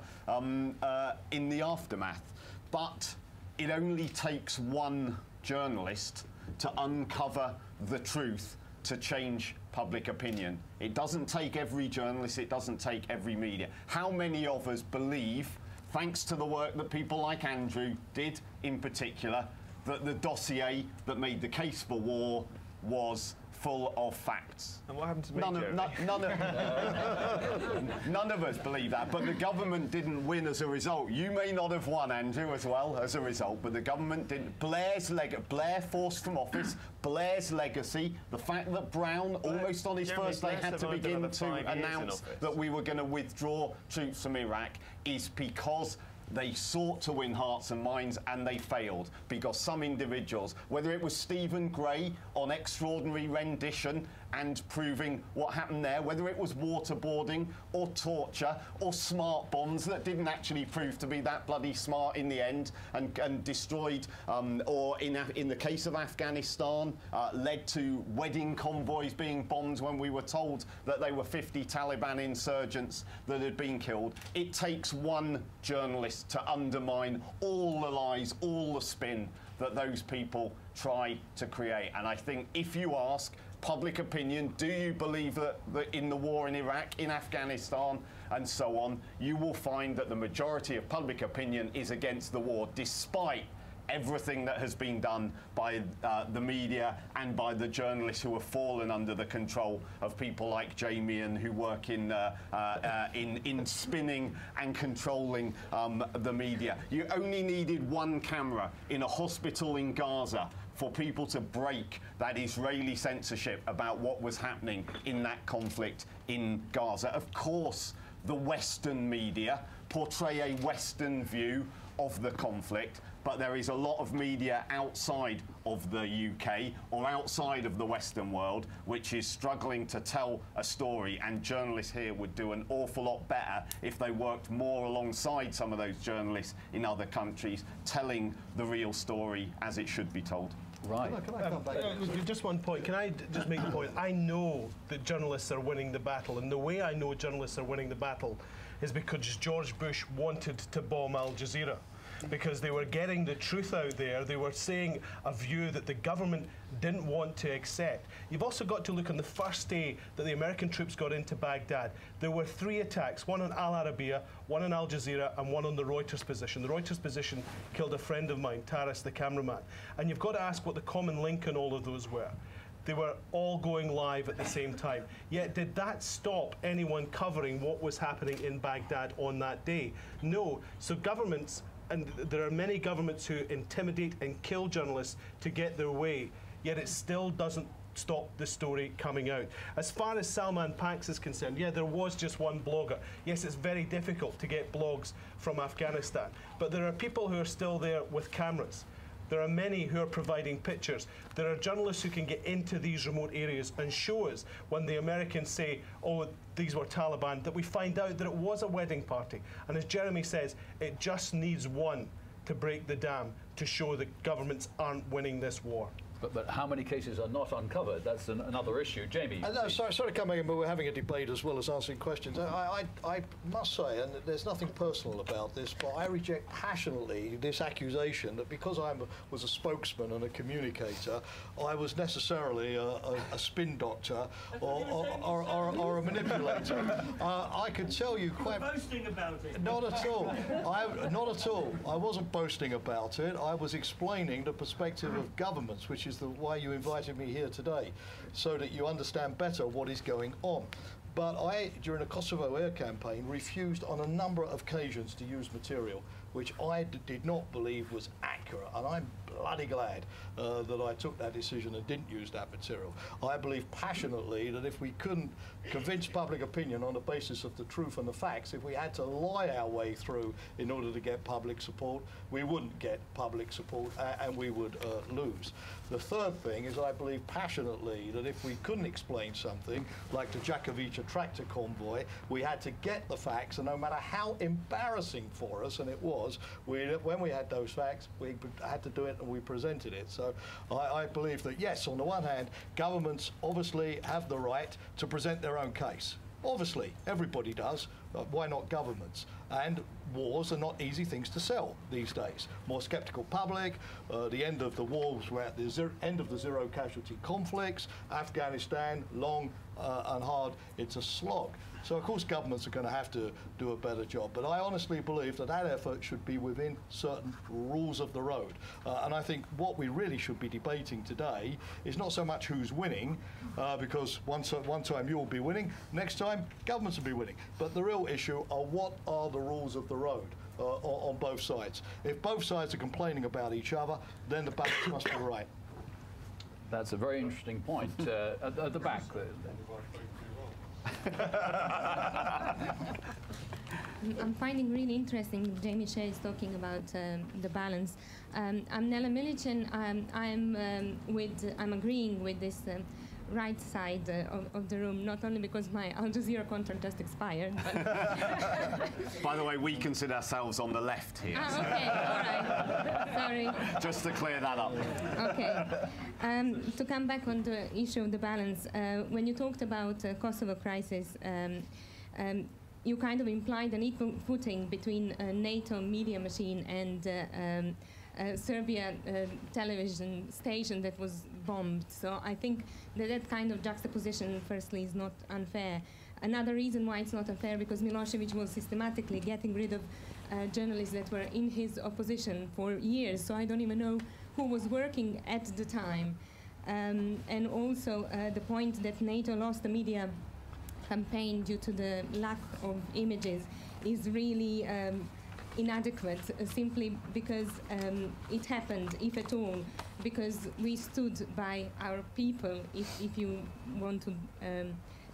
in the aftermath. But it only takes one journalist to uncover the truth to change public opinion. It doesn't take every journalist, it doesn't take every media. How many of us believe, thanks to the work that people like Andrew did in particular, that the dossier that made the case for war was full of facts? And what happened to me, none of us believe that, but the government didn't win as a result. You may not have won, Andrew, as well, as a result, but the government didn't. Blair forced from office, Blair's legacy, the fact that Brown, almost on his first day, had to begin to announce that we were going to withdraw troops from Iraq, is because they sought to win hearts and minds, and they failed, because some individuals, whether it was Stephen Gray on extraordinary rendition and proving what happened there, whether it was waterboarding or torture or smart bombs that didn't actually prove to be that bloody smart in the end and destroyed, or in the case of Afghanistan, led to wedding convoys being bombed when we were told that they were 50 Taliban insurgents that had been killed. It takes one journalist to undermine all the lies, all the spin that those people try to create. And I think if you ask public opinion, do you believe that in the war in Iraq, in Afghanistan, and so on, you will find that the majority of public opinion is against the war, despite everything that has been done by the media and by the journalists who have fallen under the control of people like Jamie and who work in spinning and controlling the media. You only needed one camera in a hospital in Gaza for people to break that Israeli censorship about what was happening in that conflict in Gaza. Of course, the Western media portray a Western view of the conflict, but there is a lot of media outside of the UK or outside of the Western world which is struggling to tell a story, and journalists here would do an awful lot better if they worked more alongside some of those journalists in other countries telling the real story as it should be told. Right. Can I come back? Just one point. Can I just make the point? I know that journalists are winning the battle, and the way I know journalists are winning the battle is because George Bush wanted to bomb Al Jazeera, because they were getting the truth out there. They were saying a view that the government didn't want to accept. You've also got to look on the first day that the American troops got into Baghdad. There were 3 attacks, one on Al Arabiya, one on Al Jazeera, and one on the Reuters position. The Reuters position killed a friend of mine, Taras, the cameraman. And you've got to ask what the common link in all of those were. They were all going live at the same time. Yet did that stop anyone covering what was happening in Baghdad on that day? No. So governments, and there are many governments who intimidate and kill journalists to get their way, yet it still doesn't stop the story coming out. As far as Salman Pax is concerned, yeah, there was just one blogger. Yes, it's very difficult to get blogs from Afghanistan, but there are people who are still there with cameras. There are many who are providing pictures. There are journalists who can get into these remote areas and show us when the Americans say, oh, these were Taliban, that we find out that it was a wedding party. And as Jeremy says, it just needs one to break the dam to show that governments aren't winning this war. But how many cases are not uncovered? That's another issue. Jamie? No, sorry to come in, but we're having a debate as well as answering questions. I must say, and there's nothing personal about this, but I reject passionately this accusation that because I was a spokesman and a communicator, I was necessarily a spin doctor or a manipulator. I could tell you quite... You're boasting about it. Not at all. Not at all. I wasn't boasting about it. I was explaining the perspective of governments, which is why you invited me here today, so that you understand better what is going on. But I, during the Kosovo air campaign, refused on a number of occasions to use material which I did not believe was accurate, and I'm bloody glad that I took that decision and didn't use that material. I believe passionately that if we couldn't convince public opinion on the basis of the truth and the facts, if we had to lie our way through in order to get public support, we wouldn't get public support and we would lose. The third thing is I believe passionately that if we couldn't explain something, like the Jakovica tractor convoy, we had to get the facts, and no matter how embarrassing for us, and it was, when we had those facts, we had to do it and we presented it. So I believe that, yes, on the one hand, governments obviously have the right to present their own case. Obviously, everybody does. Why not governments? And wars are not easy things to sell these days. More sceptical public, the end of the wars, we're at the end of the zero casualty conflicts, Afghanistan, long and hard, it's a slog. So of course governments are going to have to do a better job. But I honestly believe that that effort should be within certain rules of the road. And I think what we really should be debating today is not so much who's winning, because one time you'll be winning, next time governments will be winning. But the real issue are what are the rules of the road on both sides. If both sides are complaining about each other, then the balance must be right. That's a very interesting point. At the back. I'm finding really interesting Jamie Shea is talking about the balance. I'm Nella Milic, and I'm agreeing with this right side of the room, not only because my Al Jazeera contract just expired, but By the way, we consider ourselves on the left here. Ah, okay, all right. Sorry. Just to clear that up. Okay. To come back on the issue of the balance, when you talked about Kosovo crisis, you kind of implied an equal footing between NATO media machine and Serbia television station that was bombed. So I think that kind of juxtaposition, firstly, is not unfair. Another reason why it's not unfair, because Milosevic was systematically getting rid of journalists that were in his opposition for years. So I don't even know who was working at the time. And also the point that NATO lost the media campaign due to the lack of images is really inadequate, simply because it happened, if at all, because we stood by our people. If you want to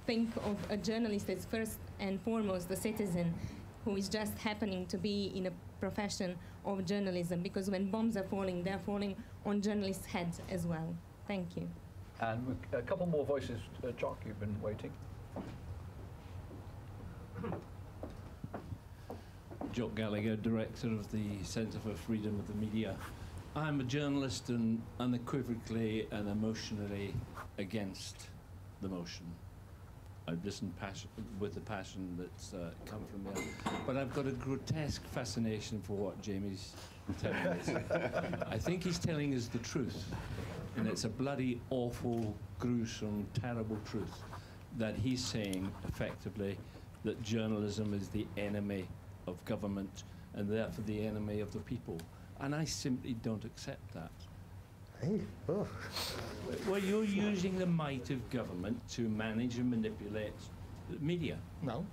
think of a journalist as first and foremost a citizen who is just happening to be in a profession of journalism, because when bombs are falling, they're falling on journalists' heads as well. Thank you. And a couple more voices. Jock, you've been waiting. Jock Gallagher, Director of the Centre for Freedom of the Media. I'm a journalist and unequivocally and emotionally against the motion. I've listened with the passion that's come from there. But I've got a grotesque fascination for what Jamie's telling us. I think he's telling us the truth. And it's a bloody, awful, gruesome, terrible truth that he's saying, effectively, that journalism is the enemy of government and therefore the enemy of the people. And I simply don't accept that. Hey, oh. Well, you're using the might of government to manage and manipulate the media. No.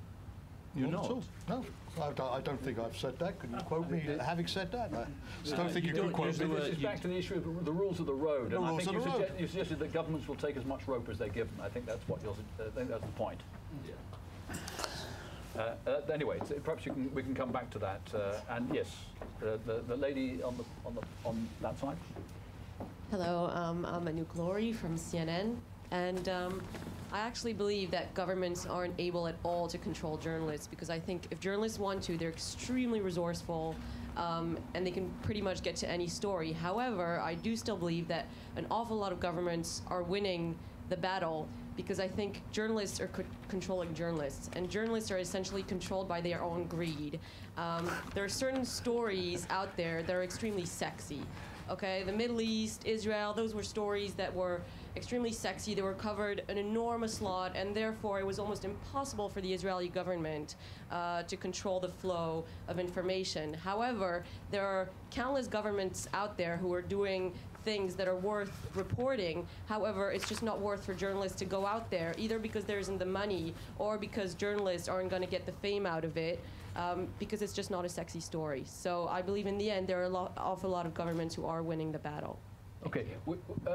You're not. not? At all. No. I don't think I've said that. Can you quote me having said that? I don't think you can quote me. This is back to the issue of the rules of the road. The rules of the road. You suggested that governments will take as much rope as they give them. I think that's what I think that's the point. Yeah. Anyway, so perhaps we can come back to that. And yes, the lady on that side. Hello, I'm Anu Glory from CNN, and I actually believe that governments aren't able at all to control journalists, because I think if journalists want to, they're extremely resourceful, and they can pretty much get to any story. However, I do still believe that an awful lot of governments are winning the battle, because I think journalists are controlling journalists, and journalists are essentially controlled by their own greed. There are certain stories out there that are extremely sexy. Okay, the Middle East, Israel, those were stories that were extremely sexy. They were covered an enormous lot, and therefore it was almost impossible for the Israeli government to control the flow of information. However, there are countless governments out there who are doing things that are worth reporting. However, it's just not worth for journalists to go out there, either because there isn't the money or because journalists aren't going to get the fame out of it. Because it's just not a sexy story. So I believe in the end there are an awful lot of governments who are winning the battle. Okay,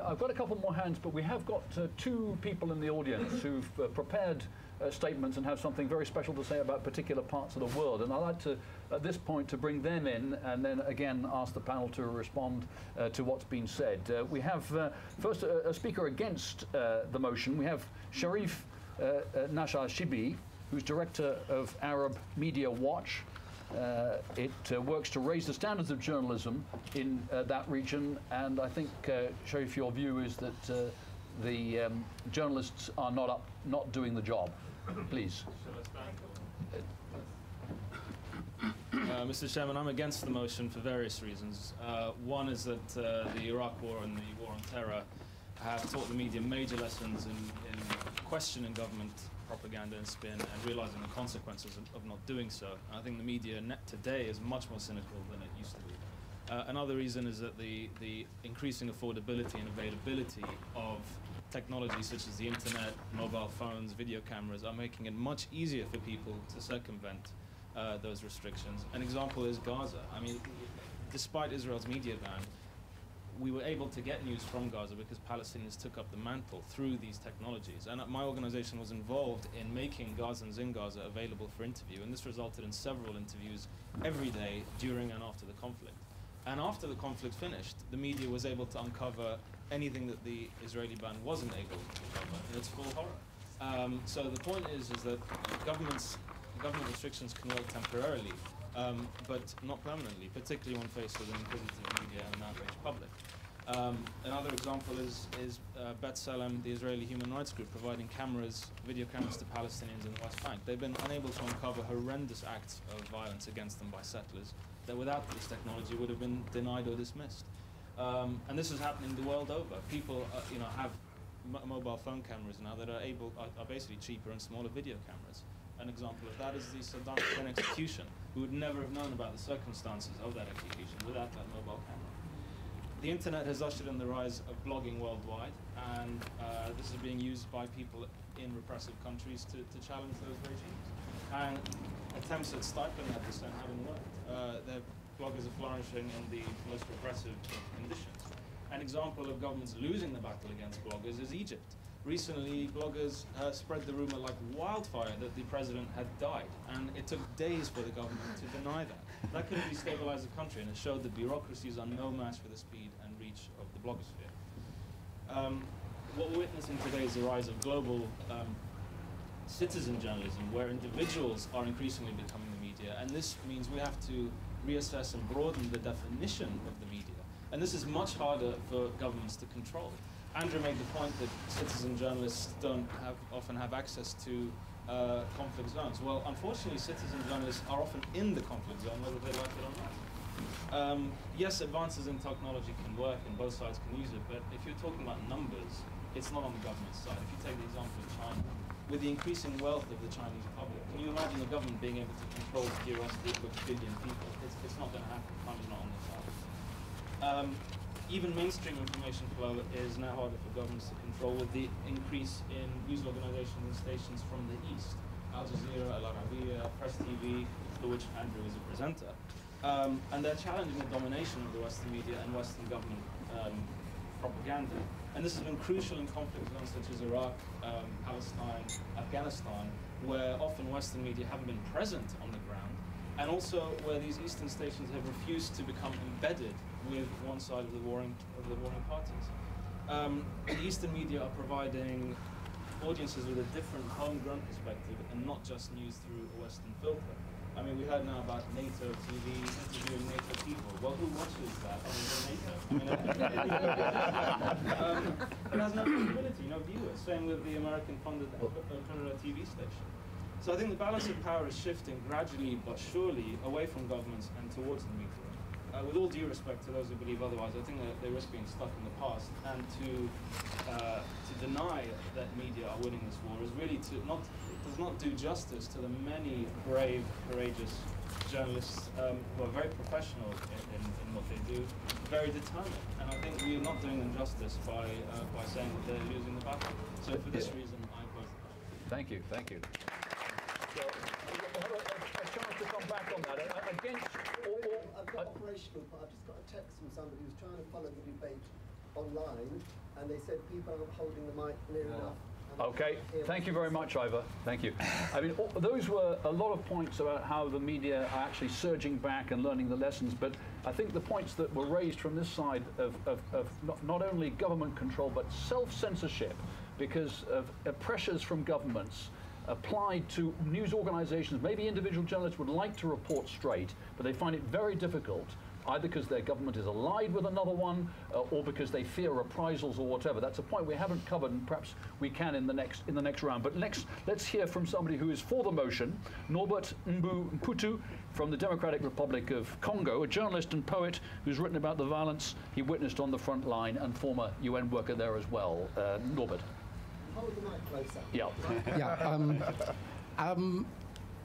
I've got a couple more hands, but we have got two people in the audience who've prepared statements and have something very special to say about particular parts of the world. And I'd like to, at this point, to bring them in and then again ask the panel to respond to what's been said. We have first a speaker against the motion. We have Sharif Nashar Shibi, who's director of Arab Media Watch. It works to raise the standards of journalism in that region, and I think, Sharif, your view is that the journalists are not doing the job. Please. Mr. Chairman, I'm against the motion for various reasons. One is that the Iraq War and the War on Terror have taught the media major lessons in questioning government propaganda and spin and realizing the consequences of not doing so. I think the media today is much more cynical than it used to be. Another reason is that the increasing affordability and availability of technology such as the internet, mobile phones, video cameras are making it much easier for people to circumvent those restrictions. An example is Gaza. I mean, despite Israel's media ban, we were able to get news from Gaza because Palestinians took up the mantle through these technologies. And my organization was involved in making Gazans in Gaza available for interview, and this resulted in several interviews every day during and after the conflict. And after the conflict finished, the media was able to uncover anything that the Israeli ban wasn't able to cover in its full horror. So the point is that government restrictions can work temporarily, but not permanently, particularly when faced with an inquisitive media and an outraged public. Another example is B'Tselem, the Israeli human rights group, providing video cameras to Palestinians in the West Bank. They've been unable to uncover horrendous acts of violence against them by settlers that without this technology would have been denied or dismissed. And this is happening the world over. People have mobile phone cameras now that are basically cheaper and smaller video cameras. An example of that is the Saddam Hussein execution. We would never have known about the circumstances of that execution without that mobile camera. The internet has ushered in the rise of blogging worldwide, and this is being used by people in repressive countries to challenge those regimes. And attempts at stifling that dissent haven't worked. Their bloggers are flourishing in the most repressive conditions. An example of governments losing the battle against bloggers is Egypt. Recently, bloggers spread the rumor like wildfire that the president had died, and it took days for the government to deny that. That could destabilize the country, and it showed that bureaucracies are no match for the speed and reach of the blogosphere. What we're witnessing today is the rise of global citizen journalism, where individuals are increasingly becoming the media, and this means we have to reassess and broaden the definition of the media. And this is much harder for governments to control. Andrew made the point that citizen journalists don't often have access to conflict zones. Well, unfortunately, citizen journalists are often in the conflict zone, whether they like it or not. Yes, advances in technology can work and both sides can use it, but if you're talking about numbers, it's not on the government's side. If you take the example of China, with the increasing wealth of the Chinese public, can you imagine the government being able to control theoretically a billion people? It's not going to happen. Time is not on their side. Even mainstream information flow is now harder for governments to control with the increase in news organizations and stations from the East. Al Jazeera, Al Arabiya, Press TV, for which Andrew is a presenter. And they're challenging the domination of the Western media and Western government propaganda. And this has been crucial in conflict zones such as Iraq, Palestine, Afghanistan, where often Western media haven't been present on the ground, and also where these Eastern stations have refused to become embedded with one side of the warring parties. The Eastern media are providing audiences with a different homegrown perspective and not just news through a Western filter. I mean, we heard now about NATO TV interviewing NATO people. Well, who watches that? I mean, NATO. It has no credibility, no viewers. Same with the American-funded TV station. So I think the balance of power is shifting gradually but surely away from governments and towards the media. With all due respect to those who believe otherwise, I think that they risk being stuck in the past, and to deny that media are winning this war is really does not do justice to the many brave, courageous journalists who are very professional in what they do, very determined. And I think we are not doing them justice by saying that they're losing the battle. So for this reason, I oppose the question. Thank you, thank you. So, we'll have a chance to come back on that. I've got operational, but I've just got a text from somebody who's trying to follow the debate online, and they said people aren't holding the mic near enough. Okay, thank you very much, Ivor. Thank you. I mean, those were a lot of points about how the media are actually surging back and learning the lessons, but I think the points that were raised from this side of not only government control, but self-censorship, because of pressures from governments applied to news organizations. Maybe individual journalists would like to report straight, but they find it very difficult, either because their government is allied with another one, or because they fear reprisals or whatever. That's a point we haven't covered, and perhaps we can in the next round. But next, let's hear from somebody who is for the motion, Norbert Mputu from the Democratic Republic of Congo, a journalist and poet who's written about the violence he witnessed on the front line, and former UN worker there as well. Norbert. Hold the mic closer. Yeah.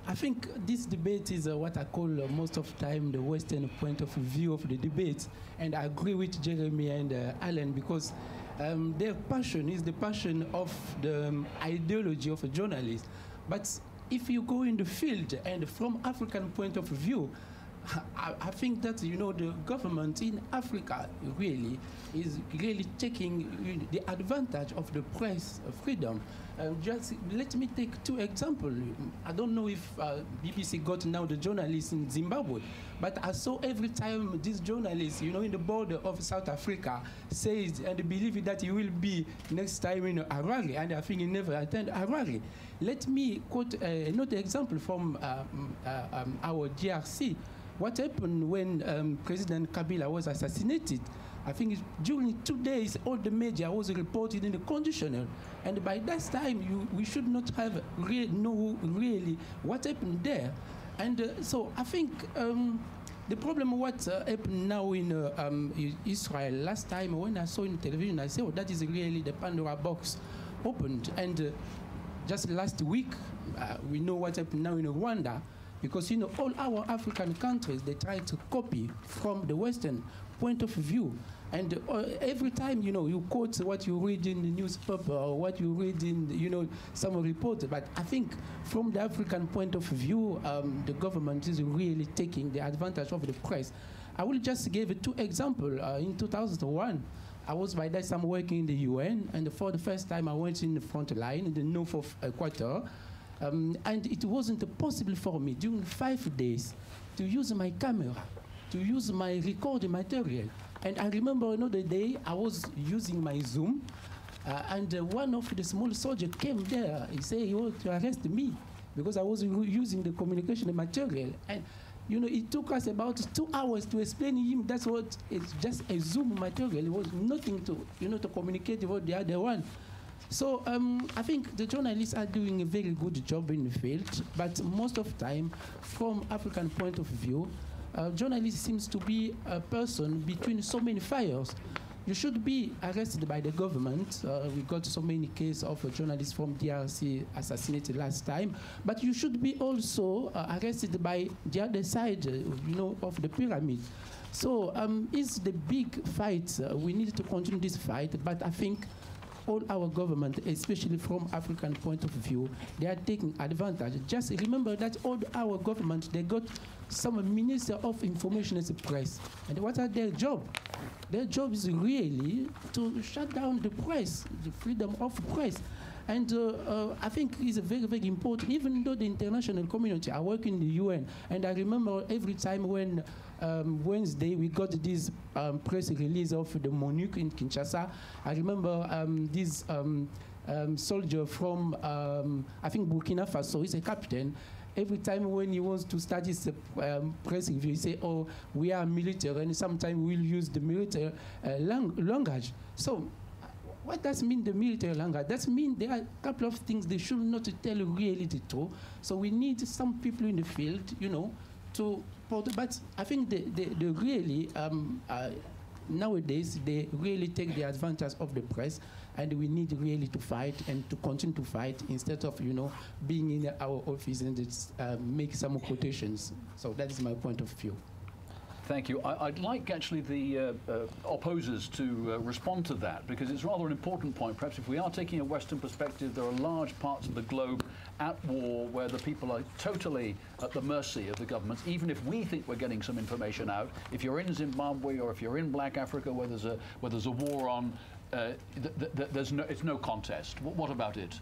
I think this debate is what I call most of the time the Western point of view of the debate, and I agree with Jeremy and Alan, because their passion is the passion of the ideology of a journalist. But if you go in the field and from African point of view, I think that, you know, the government in Africa really is really taking the advantage of the press freedom. Just let me take two examples. I don't know if BBC got now the journalists in Zimbabwe, but I saw every time this journalist, you know, in the border of South Africa says and believe that he will be next time in Harare, and I think he never attended Harare. Let me quote another example from our GRC. What happened when President Kabila was assassinated? I think during 2 days, all the media was reported in the conditional. And by that time, we should not have know really what happened there. And so I think the problem what happened now in Israel, last time when I saw in television, I said, oh, that is really the Pandora box opened. And just last week, we know what happened now in Rwanda. Because, you know, all our African countries, they try to copy from the Western point of view. And every time, you know, you quote what you read in the newspaper or what you read in, you know, some report. But I think from the African point of view, the government is really taking the advantage of the press. I will just give 2 examples. In 2001, I was by that time working in the UN, and for the first time I went in the front line in the north of Equator. And it wasn't possible for me during 5 days to use my camera, to use my recording material. And I remember another day I was using my Zoom, and one of the small soldiers came there. He said he wanted to arrest me because I was using the communication material. And You know, it took us about 2 hours to explain him. That's what it's just a Zoom material. It was nothing to, you know, to communicate with the other one. So I think the journalists are doing a very good job in the field, but most of the time, from African point of view, journalist seems to be a person between so many fires. You should be arrested by the government. We got so many cases of a journalist from DRC assassinated last time. But you should be also arrested by the other side, you know, of the pyramid. So it's the big fight. We need to continue this fight. But I think all our government, especially from African point of view, they are taking advantage. Just remember that all our government, they got some Minister of Information and Press. And what are their job? Their job is really to shut down the press, the freedom of press. And I think it's very, very important, even though the international community are working in the UN. And I remember every time when Wednesday we got this press release of the MONUC in Kinshasa, I remember this soldier from, I think, Burkina Faso, he's a captain. Every time when he wants to start his press review, he say, oh, we are military, and sometimes we'll use the military language. So what does mean the military language? That means there are a couple of things they should not tell really the truth. So we need some people in the field, you know, to, but I think they really, nowadays, they really take the advantage of the press, and we need really to fight and to continue to fight instead of, you know, being in our office and make some quotations. So that is my point of view. Thank you. I'd like actually the opposers to respond to that, because it's rather an important point. Perhaps if we are taking a Western perspective, there are large parts of the globe at war where the people are totally at the mercy of the governments, even if we think we're getting some information out. If you're in Zimbabwe or if you're in Black Africa where there's a war on, it's no contest. What about it?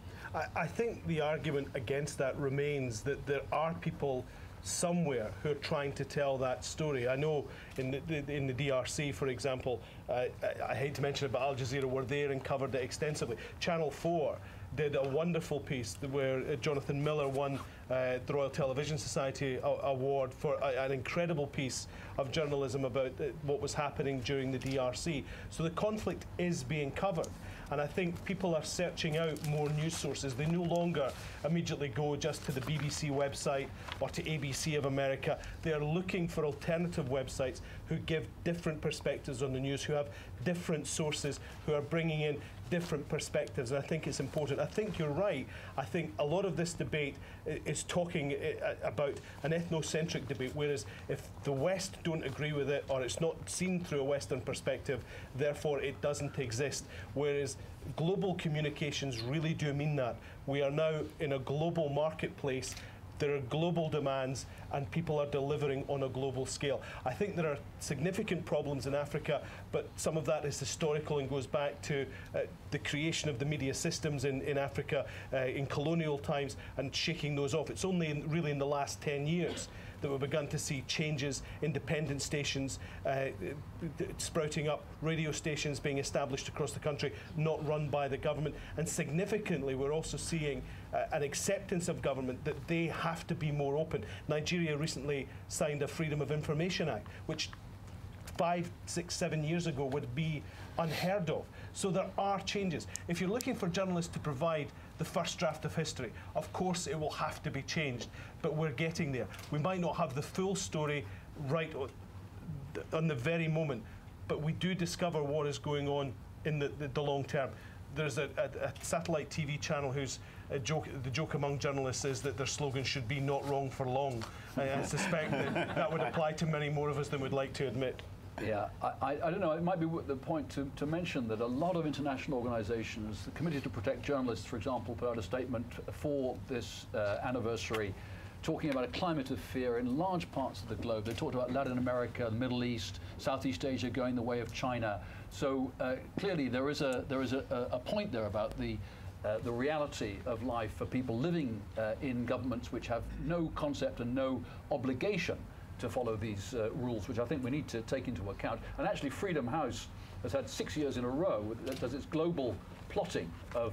I think the argument against that remains that there are people somewhere who are trying to tell that story. I know in the DRC, for example, I hate to mention it, but Al Jazeera were there and covered it extensively. Channel 4 did a wonderful piece where Jonathan Miller won the Royal Television Society Award for an incredible piece of journalism about what was happening during the DRC. So the conflict is being covered. And I think people are searching out more news sources. They no longer immediately go just to the BBC website or to ABC of America. They are looking for alternative websites who give different perspectives on the news, who have different sources, who are bringing in different perspectives. And I think it's important. I think you're right. I think a lot of this debate is talking about an ethnocentric debate, whereas if the West don't agree with it, or it's not seen through a Western perspective, therefore it doesn't exist. Whereas global communications really do mean that. We are now in a global marketplace. There are global demands, and people are delivering on a global scale. I think there are significant problems in Africa, but some of that is historical and goes back to the creation of the media systems in Africa in colonial times and shaking those off. It's only really in the last 10 years that we've begun to see changes, independent stations sprouting up, radio stations being established across the country, not run by the government. And significantly, we're also seeing an acceptance of government that they have to be more open. Nigeria recently signed a Freedom of Information Act, which 5, 6, 7 years ago would be unheard of. So there are changes. If you're looking for journalists to provide the first draft of history, of course it will have to be changed, but we're getting there. We might not have the full story right on the very moment, but we do discover what is going on in the long term. There's a satellite TV channel whose the joke among journalists is that their slogan should be "not wrong for long." I suspect that would apply to many more of us than we'd like to admit. Yeah, I don't know, it might be the point to mention that a lot of international organizations, the Committee to Protect Journalists, for example, put out a statement for this anniversary talking about a climate of fear in large parts of the globe. They talked about Latin America, the Middle East, Southeast Asia going the way of China. So clearly there is a point there about the reality of life for people living in governments which have no concept and no obligation to follow these rules, which I think we need to take into account. And actually Freedom House has had 6 years in a row that does its global plotting of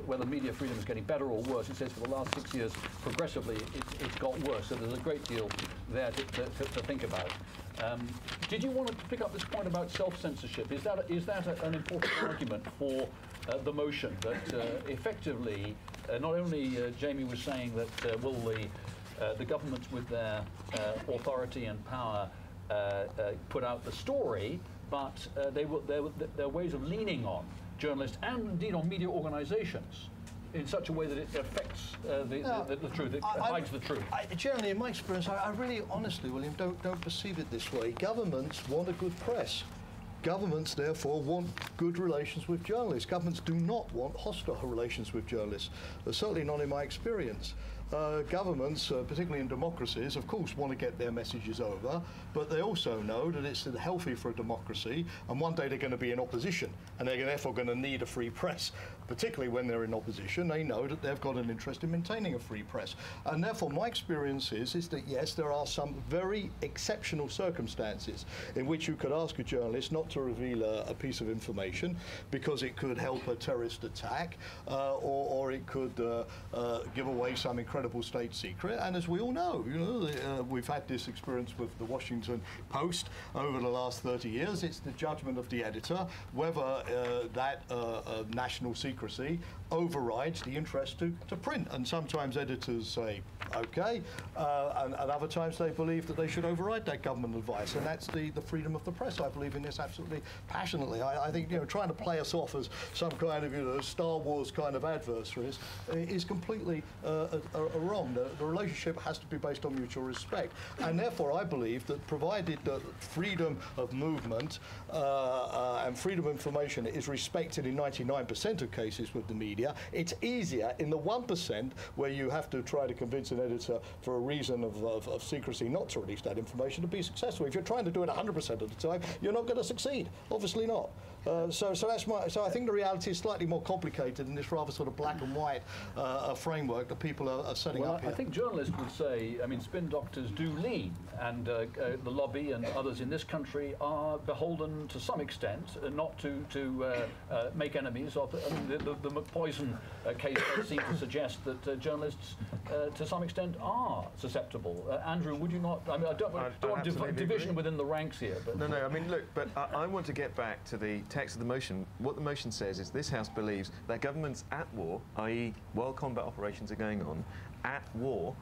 whether media freedom is getting better or worse. It says for the last 6 years, progressively, it's got worse. So there's a great deal there to think about. Did you want to pick up this point about self-censorship? Is that an important argument for the motion that effectively, not only Jamie was saying that will the governments with their authority and power put out the story, but there are ways of leaning on journalists and indeed on media organisations in such a way that it affects the truth, it hides the truth. Generally, in my experience, I really honestly, William, don't perceive it this way. Governments want a good press. Governments, therefore, want good relations with journalists. Governments do not want hostile relations with journalists, certainly not in my experience. Governments, particularly in democracies, of course, want to get their messages over, but they also know that it's healthy for a democracy, and one day they're going to be in opposition, and they're therefore going to need a free press. Particularly when they're in opposition, they know that they've got an interest in maintaining a free press. And therefore, my experience is that, yes, there are some very exceptional circumstances in which you could ask a journalist not to reveal a piece of information because it could help a terrorist attack, or it could give away some incredible state secret. And as we all know, we've had this experience with the Washington Post over the last 30 years. It's the judgment of the editor whether that national secrecy overrides the interest to print. And sometimes editors say, OK, and other times they believe that they should override that government advice. And that's the freedom of the press. I believe in this absolutely passionately. I think trying to play us off as some kind of Star Wars kind of adversaries is completely wrong. The relationship has to be based on mutual respect. And therefore, I believe that provided that freedom of movement and freedom of information is respected in 99% of cases with the media, it's easier in the 1% where you have to try to convince an editor for a reason of secrecy not to release that information to be successful. If you're trying to do it 100% of the time, you're not going to succeed. Obviously not. So I think the reality is slightly more complicated in this rather sort of black and white framework that people are setting up here. I think journalists would say, I mean, spin doctors do lean, and the lobby and others in this country are beholden to some extent not to make enemies of. The poison case does seem to suggest that journalists, to some extent, are susceptible. Andrew, would you not? I mean, I don't want division within the ranks here. But no. I mean, look, but I want to get back to the text of the motion. What the motion says is this House believes that governments at war, i.e. while combat operations are going on, at war,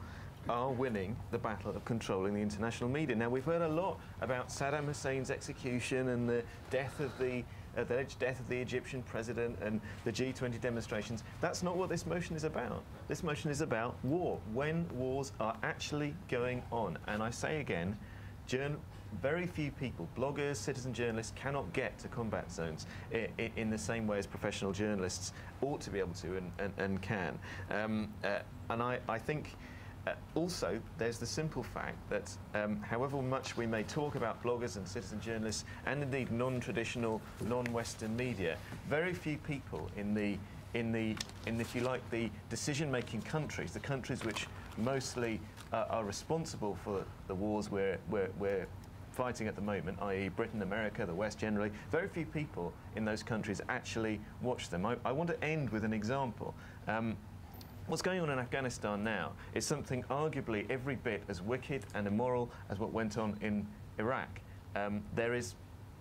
are winning the battle of controlling the international media. Now, we've heard a lot about Saddam Hussein's execution and the death of the alleged death of the Egyptian president and the G20 demonstrations. That's not what this motion is about. This motion is about war, when wars are actually going on. And I say again, very few people, bloggers, citizen journalists, cannot get to combat zones in the same way as professional journalists ought to be able to and can. And I think also, there's the simple fact that however much we may talk about bloggers and citizen journalists, and indeed non-traditional, non-Western media, very few people in if you like, the decision-making countries, the countries which mostly are responsible for the wars we're fighting at the moment, i.e. Britain, America, the West generally, very few people in those countries actually watch them. I want to end with an example. What's going on in Afghanistan now is something arguably every bit as wicked and immoral as what went on in Iraq. There is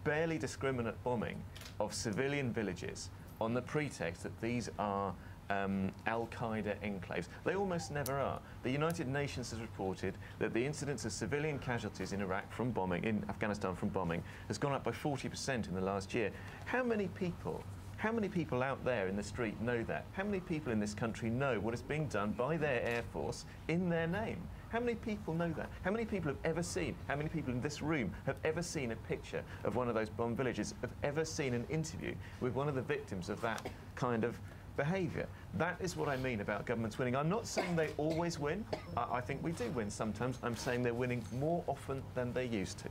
barely discriminate bombing of civilian villages on the pretext that these are Al-Qaeda enclaves. They almost never are. The United Nations has reported that the incidence of civilian casualties in Iraq from bombing, in Afghanistan from bombing, has gone up by 40% in the last year. How many people out there in the street know that? How many people in this country know what is being done by their Air Force in their name? How many people know that? How many people have ever seen, how many people in this room have ever seen a picture of one of those bombed villages, have ever seen an interview with one of the victims of that kind of behaviour? That is what I mean about governments winning. I'm not saying they always win. I think we do win sometimes. I'm saying they're winning more often than they used to.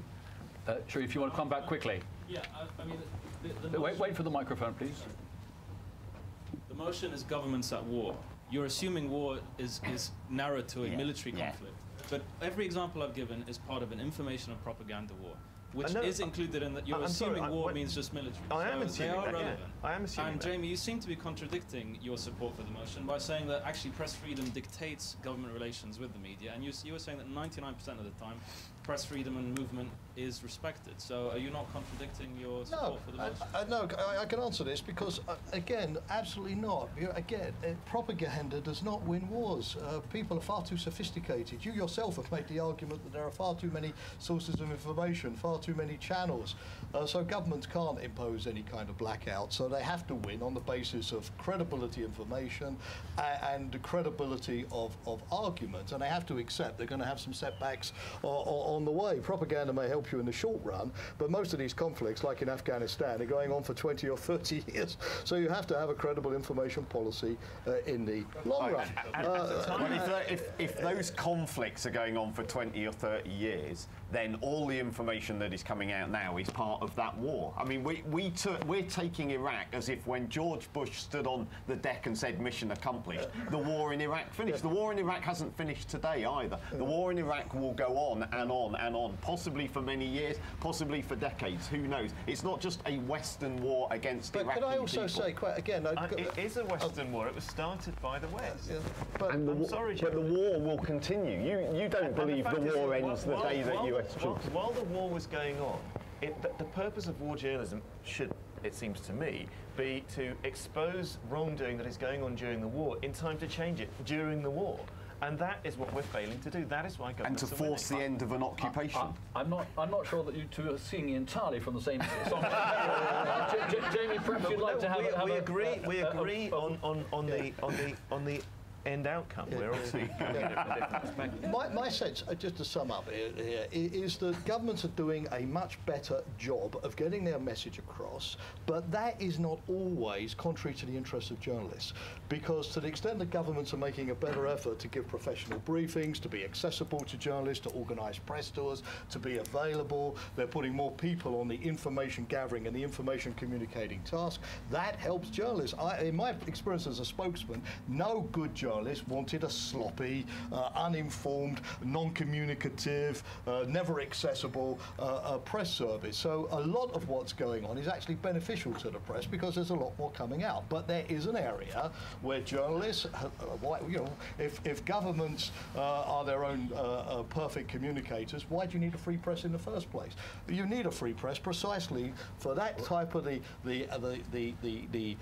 Sri, if you want to come back quickly. Yeah, I mean... Wait for the microphone, please. The motion is governments at war. You're assuming war is narrowed to a military conflict. But every example I've given is part of an information and propaganda war. which is included in that. You're assuming war means just military. I am assuming they are that, relevant. Yeah. I am assuming And that. Jamie, you seem to be contradicting your support for the motion by saying that actually press freedom dictates government relations with the media, and you were saying that 99% of the time press freedom and movement is respected. So are you not contradicting your support for the motion? No, I can answer this because, again, absolutely not. Again, propaganda does not win wars. People are far too sophisticated. You yourself have made the argument that there are far too many sources of information, far too many channels. So governments can't impose any kind of blackout. So they have to win on the basis of credibility information and the credibility of argument. And they have to accept they're going to have some setbacks on the way. Propaganda may help you in the short run, but most of these conflicts, like in Afghanistan, are going on for 20 or 30 years. So you have to have a credible information policy in the long run. If those conflicts are going on for 20 or 30 years, then all the information that is coming out now is part of that war. I mean, we're taking Iraq as if when George Bush stood on the deck and said mission accomplished, the war in Iraq finished. The war in Iraq hasn't finished today either. The war in Iraq will go on and on and on, possibly for many years, possibly for decades, who knows. It's not just a Western war against Iraqi people. But could I also say, quite again... it is a Western war. It was started by the West. But I'm sorry, but the war will continue. You don't believe the war ends the day that US troops... While the war was going on, the purpose of war journalism should, it seems to me, be to expose wrongdoing that is going on during the war in time to change it during the war. And that is what we're failing to do. That is why governments are winning. And to force the end of an occupation. I'm not sure that you two are seeing entirely from the same song. Jamie, perhaps you'd like to have we agree on the end outcome. We're obviously coming at it from a different perspective. My sense, just to sum up here, is that governments are doing a much better job of getting their message across, but that is not always contrary to the interests of journalists, because to the extent that governments are making a better effort to give professional briefings, to be accessible to journalists, to organise press tours, to be available, they're putting more people on the information gathering and the information communicating task. That helps journalists. In my experience as a spokesman, no good journalist wanted a sloppy, uninformed, non-communicative, never accessible press service. So a lot of what's going on is actually beneficial to the press because there's a lot more coming out. But there is an area where journalists, if governments are their own perfect communicators, why do you need a free press in the first place? You need a free press precisely for that type of the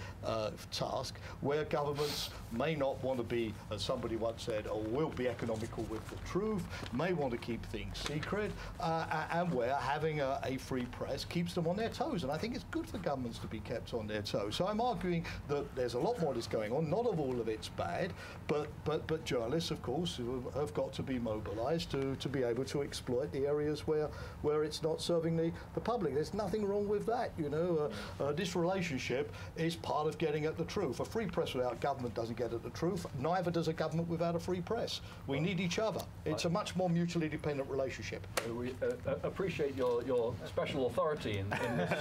task where governments may not want to be, as somebody once said, or will be economical with the truth, may want to keep things secret, and where having a free press keeps them on their toes. And I think it's good for governments to be kept on their toes. So I'm arguing that there's a lot more that's going on. Not all of it's bad, but journalists, of course, have got to be mobilised to be able to exploit the areas where it's not serving the public. There's nothing wrong with that. You know, this relationship is part of getting at the truth. A free press without government doesn't get at the truth. Neither does a government without a free press. We need each other. It's a much more mutually dependent relationship. We appreciate your special authority in this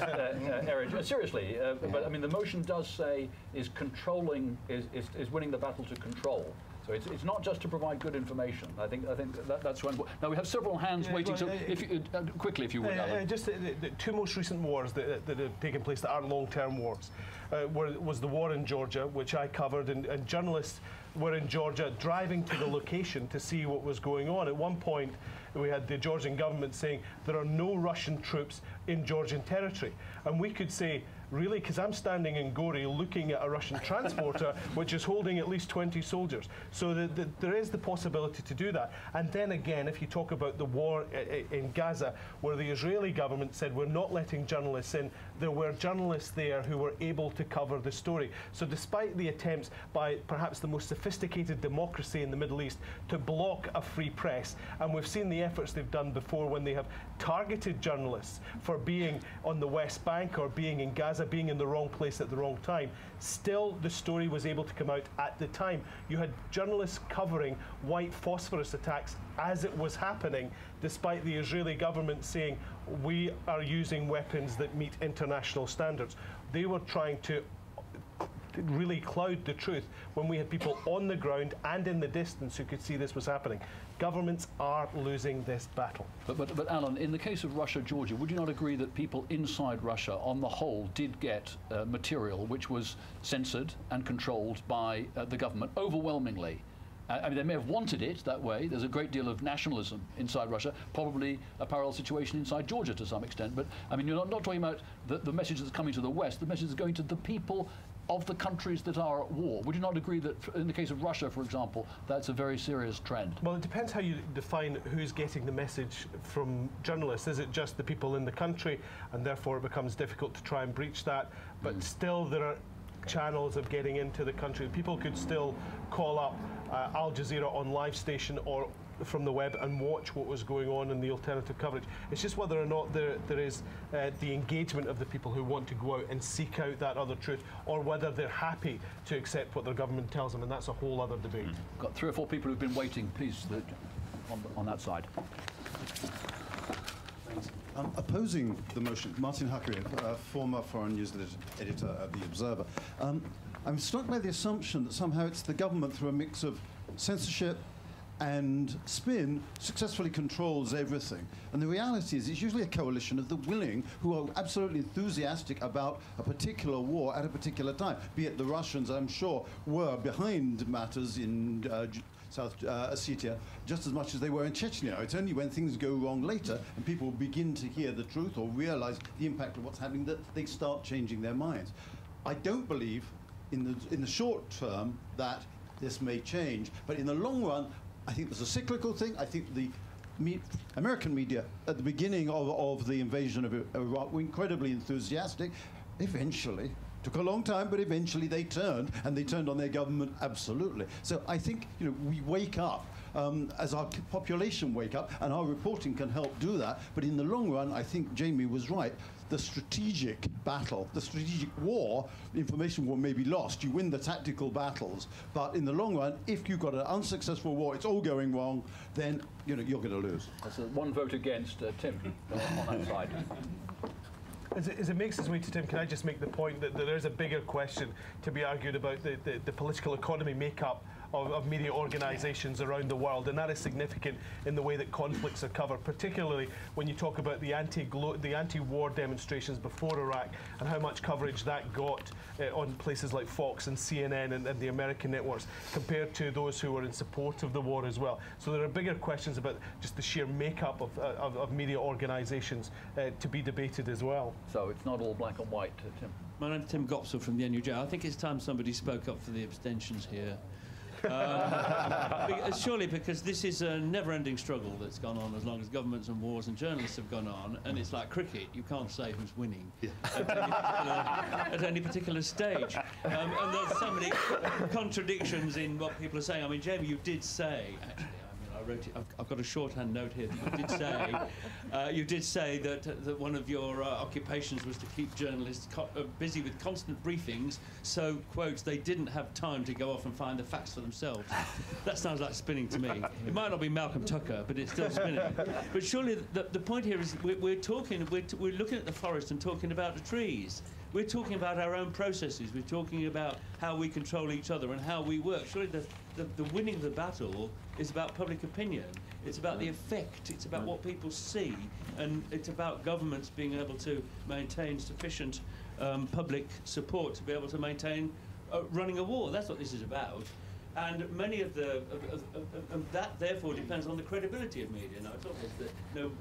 area. Seriously, but I mean, the motion does say is winning the battle to control. So it's not just to provide good information. I think that's when. Now we have several hands waiting. So if you, quickly, if you would, Alan. Just the two most recent wars that have taken place that aren't long-term wars was the war in Georgia, which I covered, and journalists were in Georgia driving to the location to see what was going on. At one point, we had the Georgian government saying there are no Russian troops in Georgian territory, and we could say, really, because I'm standing in Gori looking at a Russian transporter which is holding at least 20 soldiers. So there is the possibility to do that. And then again, if you talk about the war in Gaza, where the Israeli government said we're not letting journalists in, there were journalists there who were able to cover the story. So despite the attempts by perhaps the most sophisticated democracy in the Middle East to block a free press, and we've seen the efforts they've done before when they have targeted journalists for being on the West Bank or being in Gaza, being in the wrong place at the wrong time, still the story was able to come out at the time. You had journalists covering white phosphorus attacks as it was happening, despite the Israeli government saying we are using weapons that meet international standards. They were trying to really cloud the truth when we had people on the ground and in the distance who could see this was happening. Governments are losing this battle. But Alan, in the case of Russia, Georgia, would you not agree that people inside Russia, on the whole, did get material which was censored and controlled by the government overwhelmingly? I mean, they may have wanted it that way. There's a great deal of nationalism inside Russia, probably a parallel situation inside Georgia to some extent. But, I mean, you're not talking about the message that's coming to the West. The message is going to the people of the countries that are at war. Would you not agree that, in the case of Russia, for example, that's a very serious trend? Well, it depends how you define who's getting the message from journalists. Is it just the people in the country, and therefore it becomes difficult to try and breach that? But still, there are channels of getting into the country. People could still call up Al Jazeera on live station or from the web and watch what was going on in the alternative coverage. It's just whether or not there is the engagement of the people who want to go out and seek out that other truth, or whether they're happy to accept what their government tells them, and that's a whole other debate. Got 3 or 4 people who've been waiting, please, on that side. Opposing the motion, Martin Hakariev, former foreign news editor at The Observer. I'm struck by the assumption that somehow it's the government, through a mix of censorship and spin, successfully controls everything. And the reality is it's usually a coalition of the willing who are absolutely enthusiastic about a particular war at a particular time. Be it the Russians, I'm sure, were behind matters in South Ossetia just as much as they were in Chechnya. It's only when things go wrong later and people begin to hear the truth or realize the impact of what's happening that they start changing their minds. I don't believe in the short term that this may change, but in the long run, I think there's a cyclical thing. I think the American media at the beginning of the invasion of Iraq were incredibly enthusiastic. Eventually, took a long time, but eventually they turned, and they turned on their government absolutely. So I think we wake up as our population wake up, and our reporting can help do that. But in the long run, I think Jamie was right. The strategic battle, the strategic war, information war may be lost. You win the tactical battles, but in the long run, if you've got an unsuccessful war, it's all going wrong, then you're going to lose. That's one vote against Tim on that side. As it makes its way to Tim, can I just make the point that there is a bigger question to be argued about the political economy makeup of media organisations around the world, and that is significant in the way that conflicts are covered, particularly when you talk about the anti-war demonstrations before Iraq and how much coverage that got on places like Fox and CNN and the American networks compared to those who were in support of the war as well. So there are bigger questions about just the sheer makeup of media organisations to be debated as well. So it's not all black and white, Tim. My name's Tim Gopsell from the NUJ. I think it's time somebody spoke up for the abstentions here. Surely because this is a never-ending struggle that's gone on as long as governments and wars and journalists have gone on, and it's like cricket. You can't say who's winning at any particular stage. And there's so many contradictions in what people are saying. I mean, Jamie, you did say, actually, I wrote it, I've got a shorthand note here that you did say that one of your occupations was to keep journalists busy with constant briefings, so, quote, they didn't have time to go off and find the facts for themselves. That sounds like spinning to me. It might not be Malcolm Tucker, but it's still spinning. But surely the point here is we're looking at the forest and talking about the trees. We're talking about our own processes. We're talking about how we control each other and how we work. Surely the winning of the battle is about public opinion. It's about the effect. It's about what people see. And it's about governments being able to maintain sufficient public support to be able to maintain running a war. That's what this is about. And many of that, therefore, depends on the credibility of media. Now, it's obvious that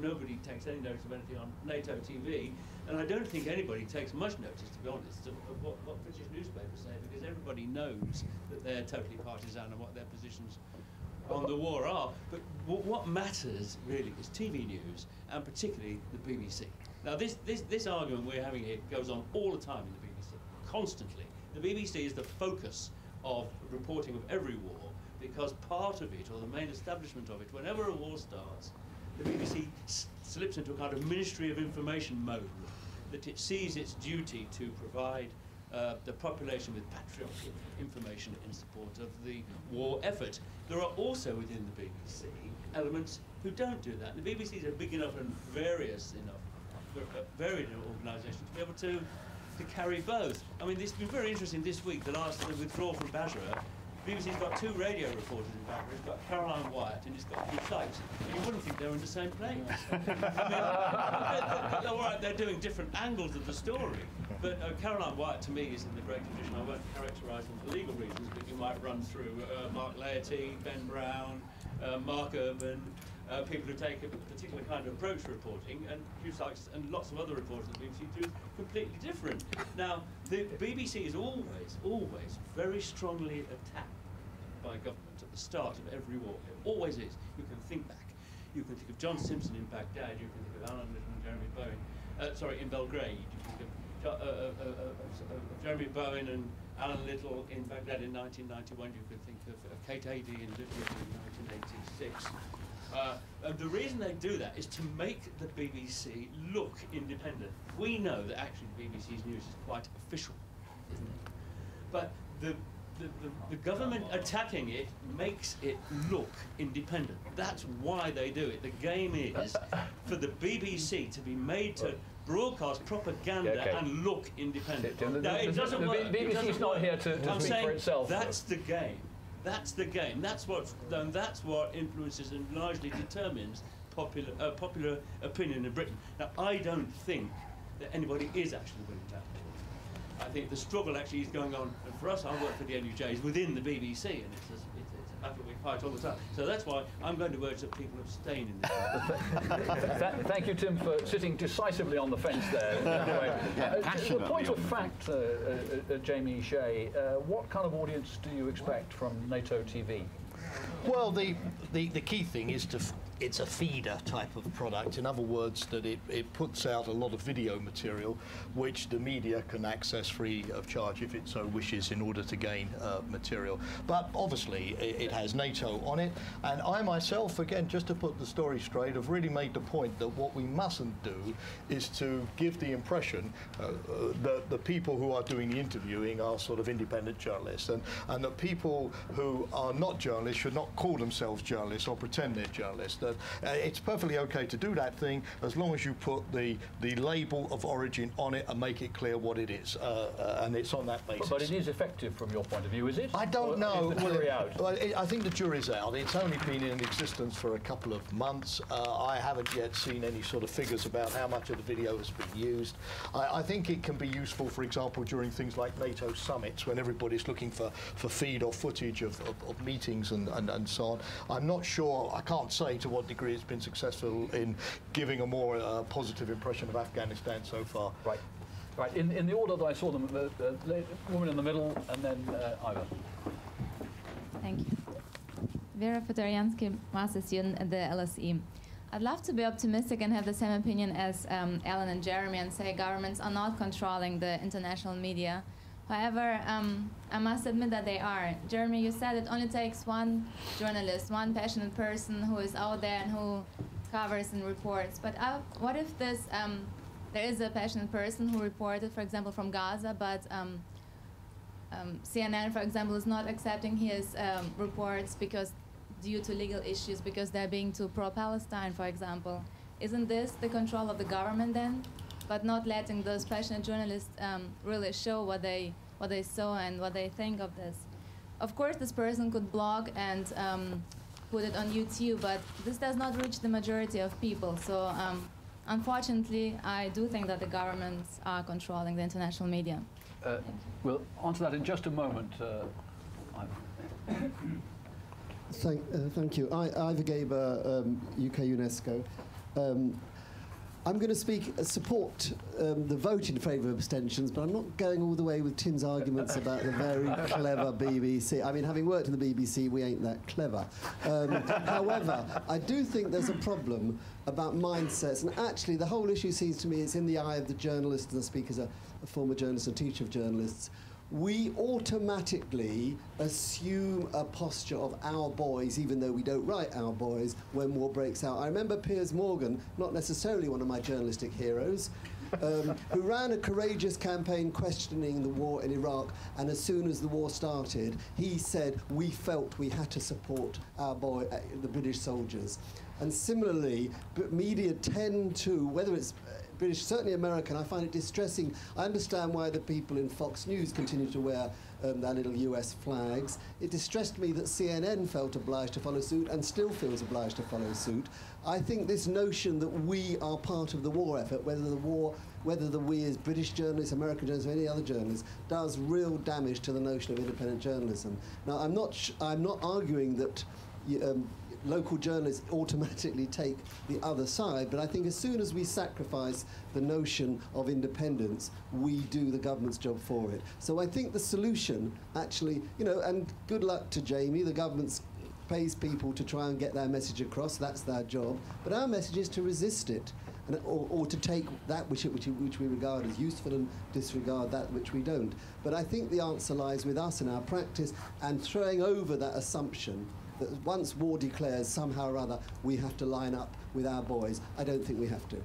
nobody takes any notice of anything on NATO TV, and I don't think anybody takes much notice, to be honest, of what British newspapers say, because everybody knows that they're totally partisan and what their positions on the war are. But what matters, really, is TV news, and particularly the BBC. Now, this argument we're having here goes on all the time in the BBC, constantly. The BBC is the focus of reporting of every war, because part of it, or the main establishment of it, whenever a war starts, the BBC slips into a kind of Ministry of Information mode, that it sees its duty to provide the population with patriotic information in support of the war effort. There are also within the BBC elements who don't do that. The BBC is a big enough and varied organisation to be able to to carry both. I mean, it's been very interesting this week, the withdrawal from Basra. BBC's got 2 radio reporters in Basra. It's got Caroline Wyatt and it's got Hugh Sykes. And you wouldn't think they were in the same place. I mean, all right, they're doing different angles of the story. But Caroline Wyatt, to me, is in the great tradition. I won't characterise them for legal reasons, but you might run through Mark Laity, Ben Brown, Mark Urban, people who take a particular kind of approach to reporting, and Hugh Sykes and lots of other reporters at the BBC do completely different. Now, the BBC is always very strongly attacked by government at the start of every war. It always is. You can think back. You can think of John Simpson in Baghdad. You can think of Alan Little and Jeremy Bowen. In Belgrade. You can think of Jeremy Bowen and Alan Little in Baghdad in 1991. You can think of Kate Adie in Libya in 1986. And the reason they do that is to make the BBC look independent. We know that actually the BBC's news is quite official, isn't it? But the government attacking it makes it look independent. That's why they do it. The game is for the BBC to be made to broadcast propaganda and look independent. Now, it doesn't work. The BBC's not here to speak for itself. That's the game. That's the game. That's what influences and largely determines popular opinion in Britain. Now, I don't think that anybody is actually willing to have it. I think the struggle actually is going on, and for us, I work for the NUJs within the BBC, and it's a battle we fight all the time. So that's why I'm going to urge that people abstain in this. Thank you, Tim, for sitting decisively on the fence there. The point of fact, Jamie Shea, what kind of audience do you expect from NATO TV? Well, the key thing is it's a feeder type of product. In other words, that it puts out a lot of video material which the media can access free of charge if it so wishes in order to gain material. But obviously it has NATO on it, and I myself, again, just to put the story straight, have really made the point that what we mustn't do is to give the impression that the people who are doing the interviewing are sort of independent journalists, and that people who are not journalists should not call themselves journalists or pretend they're journalists. That it's perfectly okay to do that thing as long as you put the label of origin on it and make it clear what it is, and it's on that basis. But it is effective from your point of view, is it? I don't know. Is the jury out? Well, I think the jury's out. It's only been in existence for a couple of months. I haven't yet seen any sort of figures about how much of the video has been used. I think it can be useful, for example, during things like NATO summits when everybody's looking for feed or footage of meetings and so on. I'm not sure, I can't say to what degree it's been successful in giving a more positive impression of Afghanistan so far. Right. Right. In the order that I saw them, the woman in the middle, and then Iva. Thank you. Vera Fedoriansky, master student at the LSE. I'd love to be optimistic and have the same opinion as Alan and Jeremy and say governments are not controlling the international media. However, I must admit that they are. Jeremy, you said it only takes one journalist, one passionate person who is out there and who covers and reports. But what if there is a passionate person who reported, for example, from Gaza, but CNN, for example, is not accepting his reports because due to legal issues, because they're being too pro-Palestine, for example. Isn't this the control of the government then? But not letting those passionate journalists really show what they saw and what they think of this. Of course, this person could blog and put it on YouTube, but this does not reach the majority of people. So unfortunately, I do think that the governments are controlling the international media. We'll answer that in just a moment. Thank you. Iva Gaber, UK UNESCO. I'm going to support the vote in favour of abstentions, but I'm not going all the way with Tim's arguments about the very clever BBC. I mean, having worked in the BBC, we ain't that clever. However, I do think there's a problem about mindsets, and actually the whole issue seems to me it's in the eye of the journalist, and I speak as a former journalist and teacher of journalists. We automatically assume a posture of our boys, even though we don't write our boys, when war breaks out. I remember Piers Morgan, not necessarily one of my journalistic heroes, who ran a courageous campaign questioning the war in Iraq, and as soon as the war started, he said, we felt we had to support our the British soldiers. And similarly, media tend to, whether it's British, certainly American. I find it distressing. I understand why the people in Fox News continue to wear their little US flags. It distressed me that CNN felt obliged to follow suit and still feels obliged to follow suit. I think this notion that we are part of the war effort, whether the we is British journalists, American journalists, or any other journalists, does real damage to the notion of independent journalism. Now, I'm not arguing that local journalists automatically take the other side, but I think as soon as we sacrifice the notion of independence, we do the government's job for it. So I think the solution, actually, and good luck to Jamie, the government pays people to try and get their message across, that's their job, but our message is to resist it, or to take that which we regard as useful and disregard that which we don't. But I think the answer lies with us in our practice and throwing over that assumption that once war declares, somehow or other, we have to line up with our boys. I don't think we have to.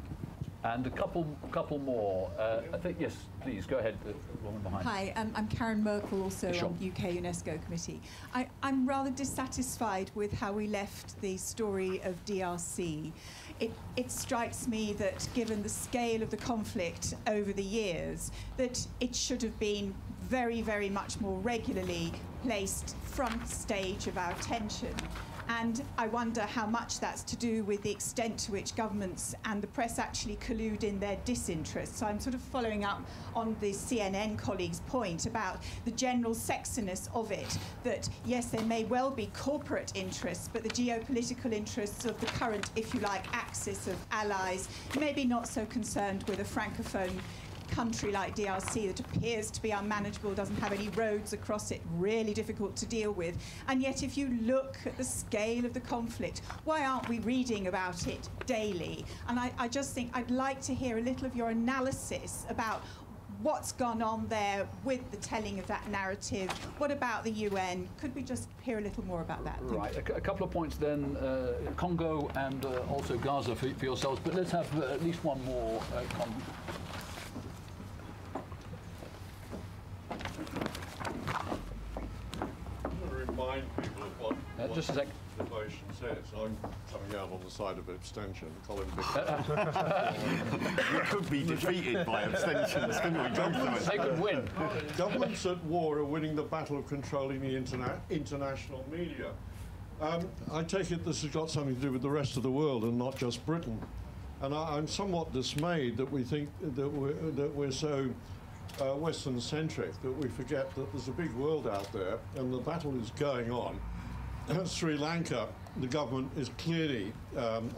And a couple more. I think, yes, please, go ahead, the woman behind. Hi, I'm Karen Merkel, also Sure. on UK UNESCO Committee. I'm rather dissatisfied with how we left the story of DRC. It strikes me that given the scale of the conflict over the years, that it should have been very, very much more regularly placed front stage of our attention. And I wonder how much that's to do with the extent to which governments and the press actually collude in their disinterest. So I'm sort of following up on the CNN colleague's point about the general sexiness of it, that yes, there may well be corporate interests, but the geopolitical interests of the current, if you like, axis of allies, maybe not so concerned with a francophone country like DRC that appears to be unmanageable, doesn't have any roads across it, really difficult to deal with. And yet if you look at the scale of the conflict, why aren't we reading about it daily? And I just think I'd like to hear a little of your analysis about what's gone on there with the telling of that narrative. What about the UN? Could we just hear a little more about that? Right, a couple of points then, Congo and also Gaza for yourselves, but let's have at least one more comment. Remind people of what just a sec. The motion says. I'm coming out on the side of abstention. Colin Bickel. We could be defeated by abstentions, couldn't we? They could win. Governments at war are winning the battle of controlling the international media. I take it this has got something to do with the rest of the world and not just Britain. And I'm somewhat dismayed that we think that we're so Western-centric that we forget that there's a big world out there and the battle is going on. Sri Lanka, the government is clearly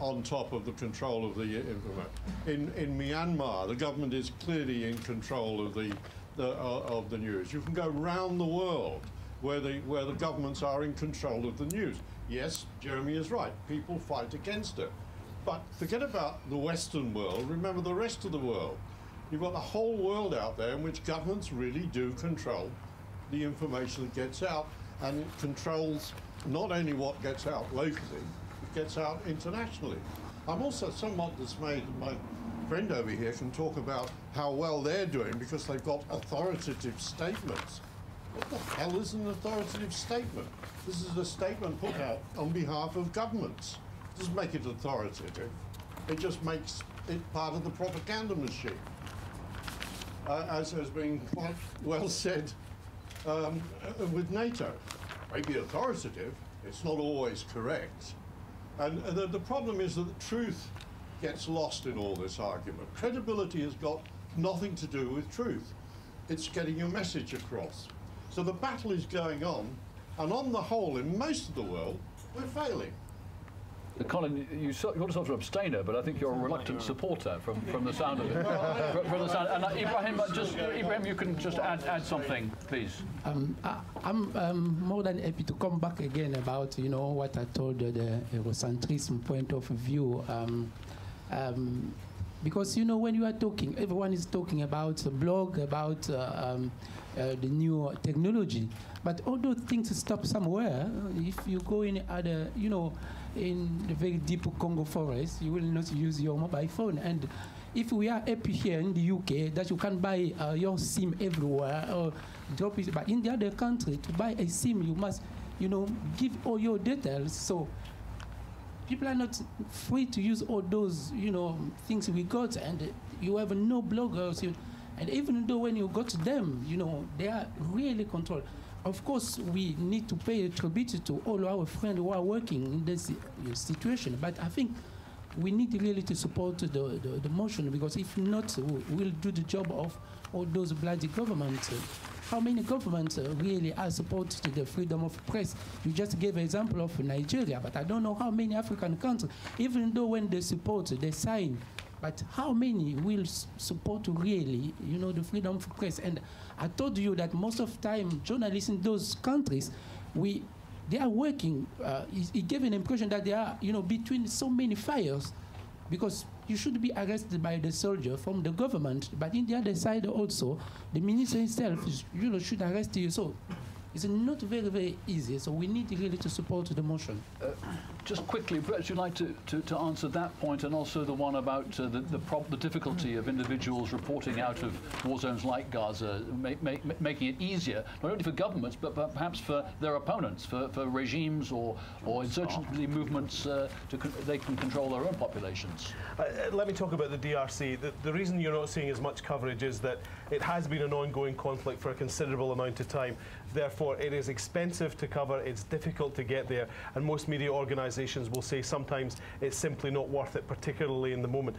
on top of the control of the internet. In Myanmar, the government is clearly in control of the news. You can go round the world where the governments are in control of the news. Yes, Jeremy is right. People fight against it. But forget about the Western world. Remember the rest of the world. You've got the whole world out there in which governments really do control the information that gets out, and it controls not only what gets out locally, it gets out internationally. I'm also somewhat dismayed that my friend over here can talk about how well they're doing because they've got authoritative statements. What the hell is an authoritative statement? This is a statement put out on behalf of governments. It doesn't make it authoritative. It just makes it part of the propaganda machine. As has been quite well said with NATO. Maybe authoritative, it's not always correct. And the problem is that the truth gets lost in all this argument. Credibility has got nothing to do with truth. It's getting your message across. So the battle is going on, and on the whole, in most of the world, we're failing. Colin, you called yourself an abstainer, but I think you're a reluctant supporter from the sound of it. From the sound. And Ibrahim, you can just add something, please. I'm more than happy to come back again about what I told the Eurocentrism point of view. Because when you are talking, everyone is talking about the blog, about the new technology, but all those things stop somewhere. If you go in other, in the very deep Congo forest, you will not use your mobile phone. And if we are happy here in the UK that you can buy your SIM everywhere or drop it, but in the other country to buy a SIM you must, give all your details. So people are not free to use all those, things we got, and you have no bloggers, and even though when you got them, they are really controlled. Of course, we need to pay a tribute to all our friends who are working in this situation, but I think we need really to support the motion, because if not, we'll do the job of all those bloody governments. How many governments really are supported to the freedom of press? You just gave an example of Nigeria, but I don't know how many African countries, even though when they support, they sign, but how many will support really, the freedom of press? And I told you that most of the time, journalists in those countries, they are working. It gave an impression that they are, between so many fires, because you should be arrested by the soldier from the government, but in the other side also, the minister himself, should arrest you. So it's not very, very easy. So we need really to support the motion. Just quickly, perhaps you'd like to answer that point, and also the one about the difficulty of individuals reporting out of war zones like Gaza, making it easier, not only for governments, but perhaps for their opponents, for regimes or insurgency movements, they can control their own populations. Let me talk about the DRC. The reason you're not seeing as much coverage is that it has been an ongoing conflict for a considerable amount of time. Therefore, it is expensive to cover, it's difficult to get there, and most media organisations will say sometimes it's simply not worth it, particularly in the moment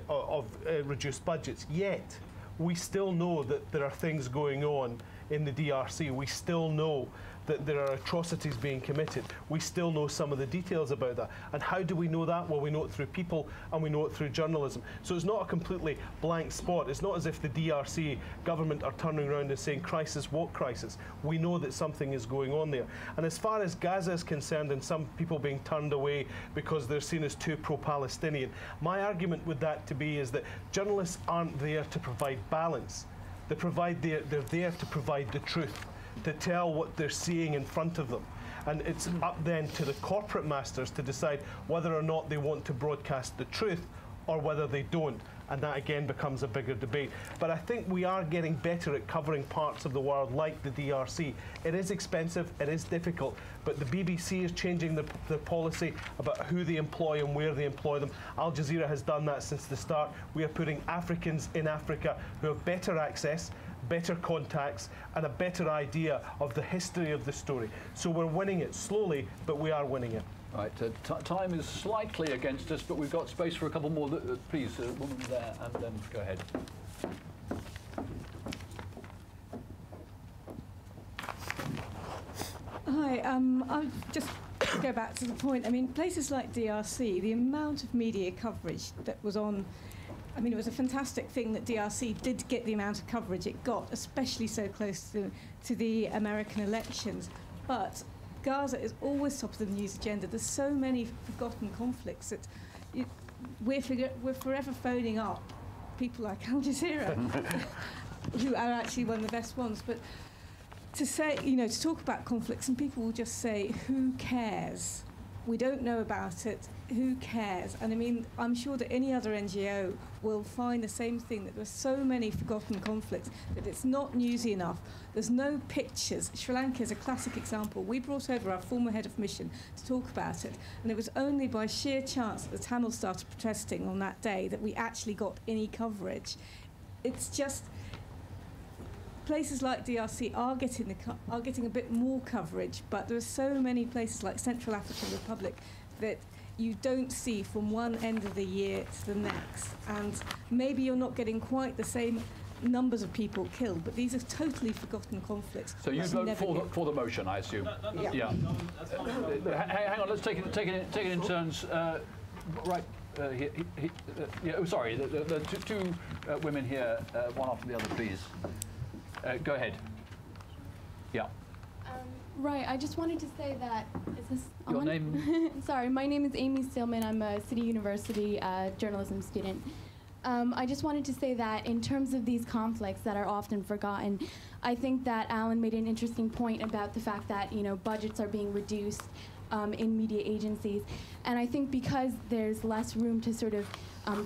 of reduced budgets. Yet, we still know that there are things going on in the DRC. We still know that there are atrocities being committed. We still know some of the details about that. And how do we know that? Well, we know it through people, and we know it through journalism. So it's not a completely blank spot. It's not as if the DRC government are turning around and saying, crisis, what crisis? We know that something is going on there. And as far as Gaza is concerned, and some people being turned away because they're seen as too pro-Palestinian, my argument with that to be is that journalists aren't there to provide balance. They're there to provide the truth, to tell what they're seeing in front of them. And it's up then to the corporate masters to decide whether or not they want to broadcast the truth or whether they don't. And that again becomes a bigger debate. But I think we are getting better at covering parts of the world like the DRC. It is expensive, it is difficult, but the BBC is changing their policy about who they employ and where they employ them. Al Jazeera has done that since the start. We are putting Africans in Africa who have better access, better contacts, and a better idea of the history of the story. So we're winning it slowly, but we are winning it. Right, time is slightly against us, but we've got space for a couple more. Please, woman there, and then go ahead. Hi, I'll just go back to the point. I mean, places like DRC, the amount of media coverage that was on, I mean, it was a fantastic thing that DRC did get the amount of coverage it got, especially so close to the American elections. But Gaza is always top of the news agenda. There's so many forgotten conflicts that we're forever phoning up people like Al Jazeera, who are actually one of the best ones. But to say, to talk about conflicts, and people will just say, who cares? We don't know about it. Who cares? And I mean, I'm sure that any other NGO will find the same thing, that there's so many forgotten conflicts that it's not newsy enough. There's no pictures. Sri Lanka is a classic example. We brought over our former head of mission to talk about it, and it was only by sheer chance that the Tamils started protesting on that day that we actually got any coverage. It's just places like DRC are getting a bit more coverage, but there are so many places like Central African Republic that you don't see from one end of the year to the next. And maybe you're not getting quite the same numbers of people killed, but these are totally forgotten conflicts. So you vote for the motion, I assume? Yeah. Hang on, let's take it in turns. Right. Sorry, the two women here, one after the other, please. Go ahead. Yeah. Right, I just wanted to say that, is this on? Your name? Sorry, my name is Amy Stillman. I'm a City University journalism student. I just wanted to say that in terms of these conflicts that are often forgotten, I think that Alan made an interesting point about the fact that, budgets are being reduced in media agencies. And I think because there's less room to sort of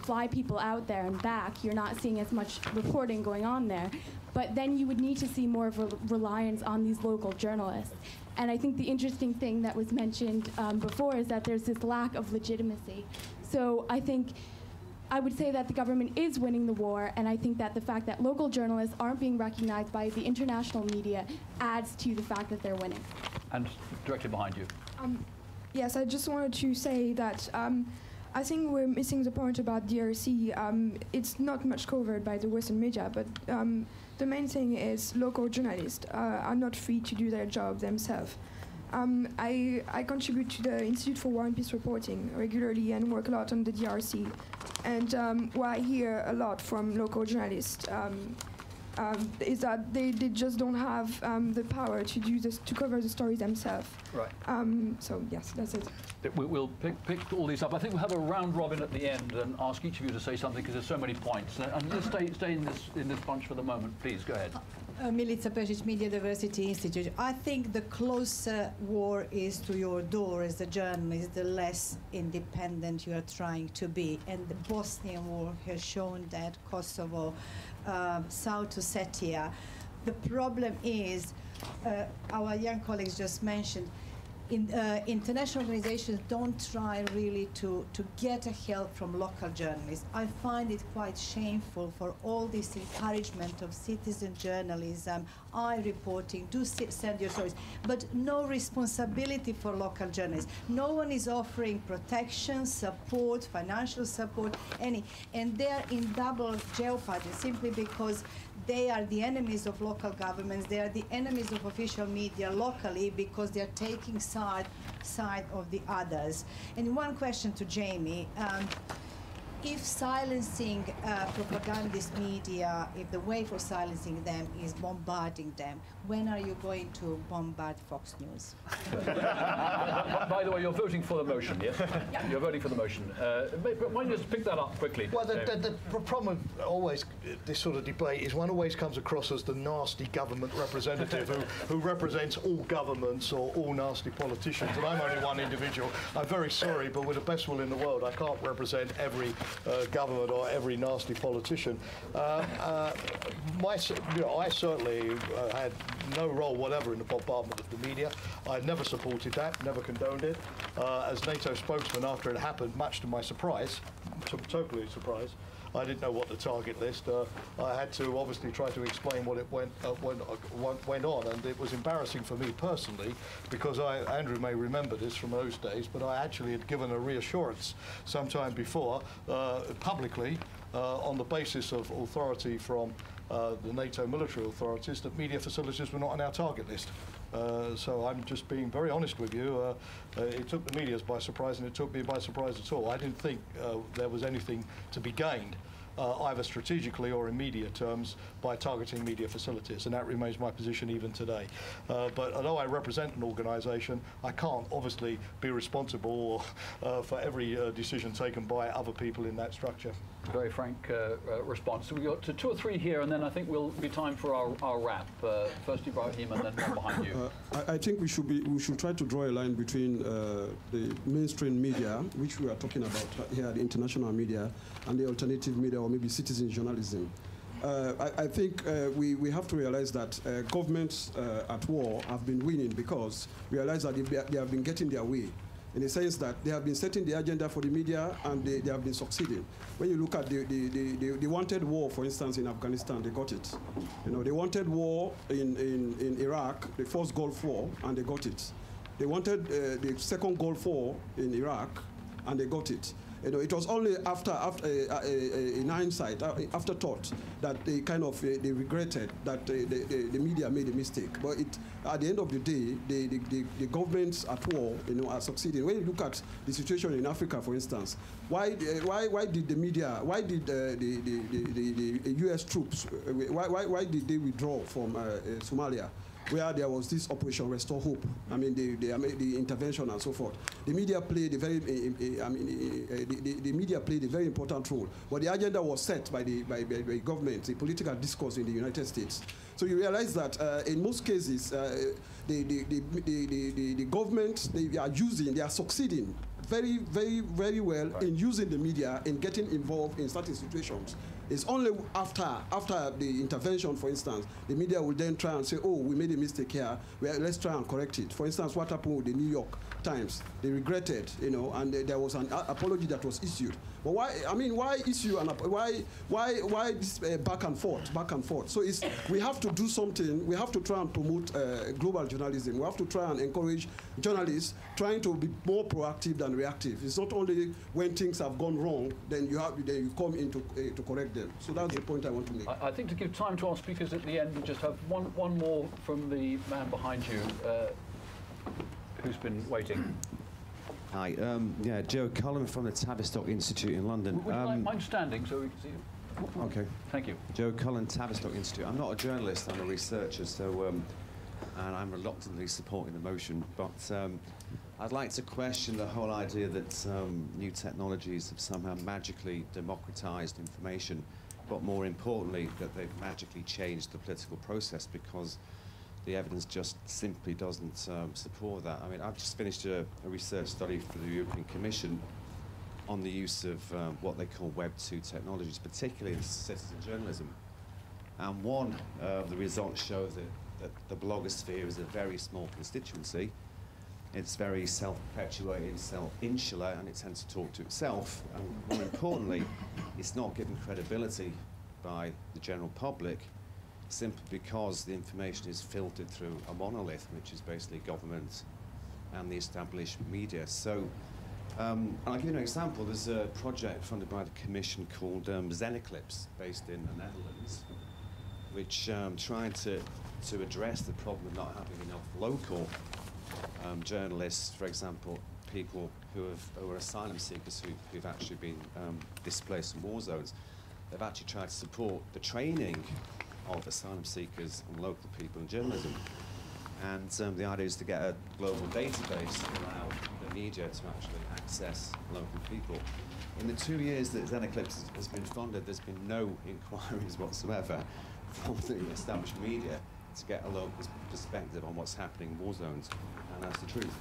fly people out there and back, you're not seeing as much reporting going on there. But then you would need to see more of a reliance on these local journalists. And I think the interesting thing that was mentioned before is that there's this lack of legitimacy. So I would say that the government is winning the war, and I think that the fact that local journalists aren't being recognized by the international media adds to the fact that they're winning. And directly behind you. Yes, I just wanted to say that I think we're missing the point about DRC. It's not much covered by the Western media, but the main thing is local journalists are not free to do their job themselves. I contribute to the Institute for War and Peace Reporting regularly and work a lot on the DRC. And what I hear a lot from local journalists is that they just don't have the power to do this, to cover the story themselves. Right. So yes, that's it. We'll pick all these up. I think we'll have a round robin at the end and ask each of you to say something because there's so many points. And let's stay in this bunch for the moment. Please go ahead. Milica Pešić, Media Diversity Institute. I think the closer war is to your door as a journalist, the less independent you are trying to be. And the Bosnian war has shown that, Kosovo, South Ossetia. The problem is, our young colleagues just mentioned, international organizations don't try really to get a help from local journalists. I find it quite shameful for all this encouragement of citizen journalism, reporting, do send your stories, but no responsibility for local journalists. No one is offering protection, support, financial support, any, and they're in double jeopardy simply because they are the enemies of local governments, they are the enemies of official media locally because they're taking side of the others. And one question to Jamie, if silencing propagandist media, if the way for silencing them is bombarding them, when are you going to bombard Fox News? By the way, you're voting for the motion, yes? Yeah. You're voting for the motion. But why don't you just pick that up quickly? Well, the problem always, this sort of debate, is one always comes across as the nasty government representative who represents all governments or all nasty politicians, and I'm only one individual. I'm very sorry, but with the best will in the world, I can't represent every government or every nasty politician. I certainly had no role whatever in the bombardment of the media. I never supported that, never condoned it. As NATO spokesman, after it happened, much to my surprise, totally surprised, I didn't know what the target list. I had to obviously try to explain what it went on, and it was embarrassing for me personally because Andrew may remember this from those days, but I actually had given a reassurance sometime before publicly on the basis of authority from the NATO military authorities that media facilities were not on our target list. So I'm just being very honest with you. It took the media by surprise, and it took me by surprise at all. I didn't think there was anything to be gained, either strategically or in media terms, by targeting media facilities, and that remains my position even today. But although I represent an organisation, I can't obviously be responsible for every decision taken by other people in that structure. Very frank response. So we've got two or three here, and then I think we'll be time for our wrap. First Ibrahim, and then one behind you. I think we should try to draw a line between the mainstream media, which we are talking about here, the international media, and the alternative media, or maybe citizen journalism. I think we have to realize that governments at war have been winning because we realize that they have been getting their way, in the sense that they have been setting the agenda for the media and they have been succeeding. When you look at the wanted war, for instance, in Afghanistan, they got it. You know, they wanted war in Iraq, the first Gulf War, and they got it. They wanted the second Gulf War in Iraq, and they got it. You know, it was only after in hindsight, afterthought, that they they regretted that the media made a mistake. But at the end of the day, the governments at war, you know, are succeeding. When you look at the situation in Africa, for instance, why did the media, why did the U.S. troops, why did they withdraw from Somalia, where there was this Operation Restore Hope? I mean, the intervention and so forth. The media played a very, the media played a very important role. But the agenda was set by the government, the political discourse in the United States. So you realize that in most cases, the government, they are succeeding very, very, very well in using the media in getting involved in certain situations. It's only after the intervention, for instance, the media will then try and say, oh, we made a mistake here, let's try and correct it. For instance, what happened with the New York Times? They regretted, you know, and there was an apology that was issued. But why? I mean, why issue an why this back and forth? So we have to do something. We have to try and promote global journalism. We have to try and encourage journalists trying to be more proactive than reactive. It's not only when things have gone wrong, then you come in to correct them. So that's the point I want to make. I think to give time to our speakers at the end, we just have one more from the man behind you, who's been waiting. Hi, yeah, Joe Cullen from the Tavistock Institute in London. Would you mind standing so we can see you? Okay. Thank you. Joe Cullen, Tavistock Institute. I'm not a journalist, I'm a researcher, so and I'm reluctantly supporting the motion, but I'd like to question the whole idea that new technologies have somehow magically democratized information, but more importantly, that they've magically changed the political process, because the evidence just simply doesn't support that. I mean, I've just finished a research study for the European Commission on the use of what they call Web 2 technologies, particularly in citizen journalism. And one of the results shows that the blogosphere is a very small constituency. It's very self-perpetuating, self-insular, and it tends to talk to itself. And more importantly, it's not given credibility by the general public, simply because the information is filtered through a monolith, which is basically government and the established media. So, and I'll give you an example. There's a project funded by the Commission called Zeneclipse, based in the Netherlands, which trying to address the problem of not having enough local journalists, for example, people who are asylum seekers who've actually been displaced from war zones. They've actually tried to support the training of asylum seekers and local people in journalism. And the idea is to get a global database to allow the media to actually access local people. In the 2 years that Zeneclipse has been funded, there's been no inquiries whatsoever from the established media to get a local perspective on what's happening in war zones, and that's the truth.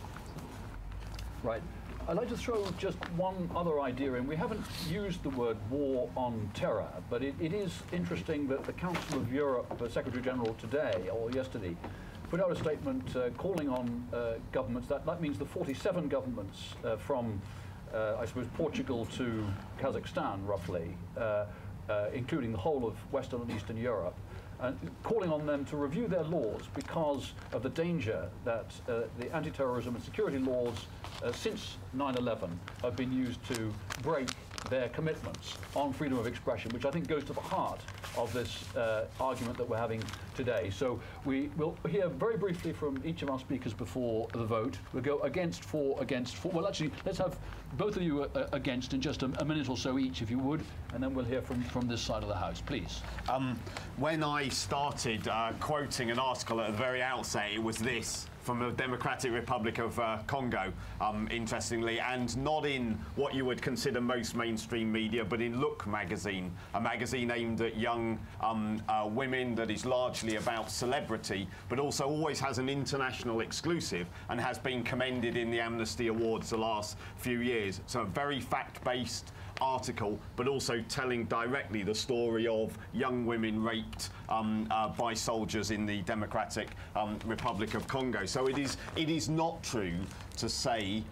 Right. I'd like to throw just one other idea in. We haven't used the word war on terror, but it is interesting that the Council of Europe Secretary General today, or yesterday, put out a statement calling on governments, that means the 47 governments from, I suppose, Portugal to Kazakhstan, roughly, including the whole of Western and Eastern Europe, calling on them to review their laws because of the danger that the anti-terrorism and security laws since 9/11 have been used to break their commitments on freedom of expression, which I think goes to the heart of this argument that we're having today. So we will hear very briefly from each of our speakers before the vote. We'll go against, for. Well, actually, let's have both of you against in just a minute or so each, if you would, and then we'll hear from this side of the House, please. When I started quoting an article at the very outset, it was this, from the Democratic Republic of Congo, interestingly, and not in what you would consider most mainstream media, but in Look magazine, a magazine aimed at young women that is largely about celebrity, but also always has an international exclusive and has been commended in the Amnesty Awards the last few years. So a very fact-based article, but also telling directly the story of young women raped by soldiers in the Democratic Republic of Congo. So it is not true to say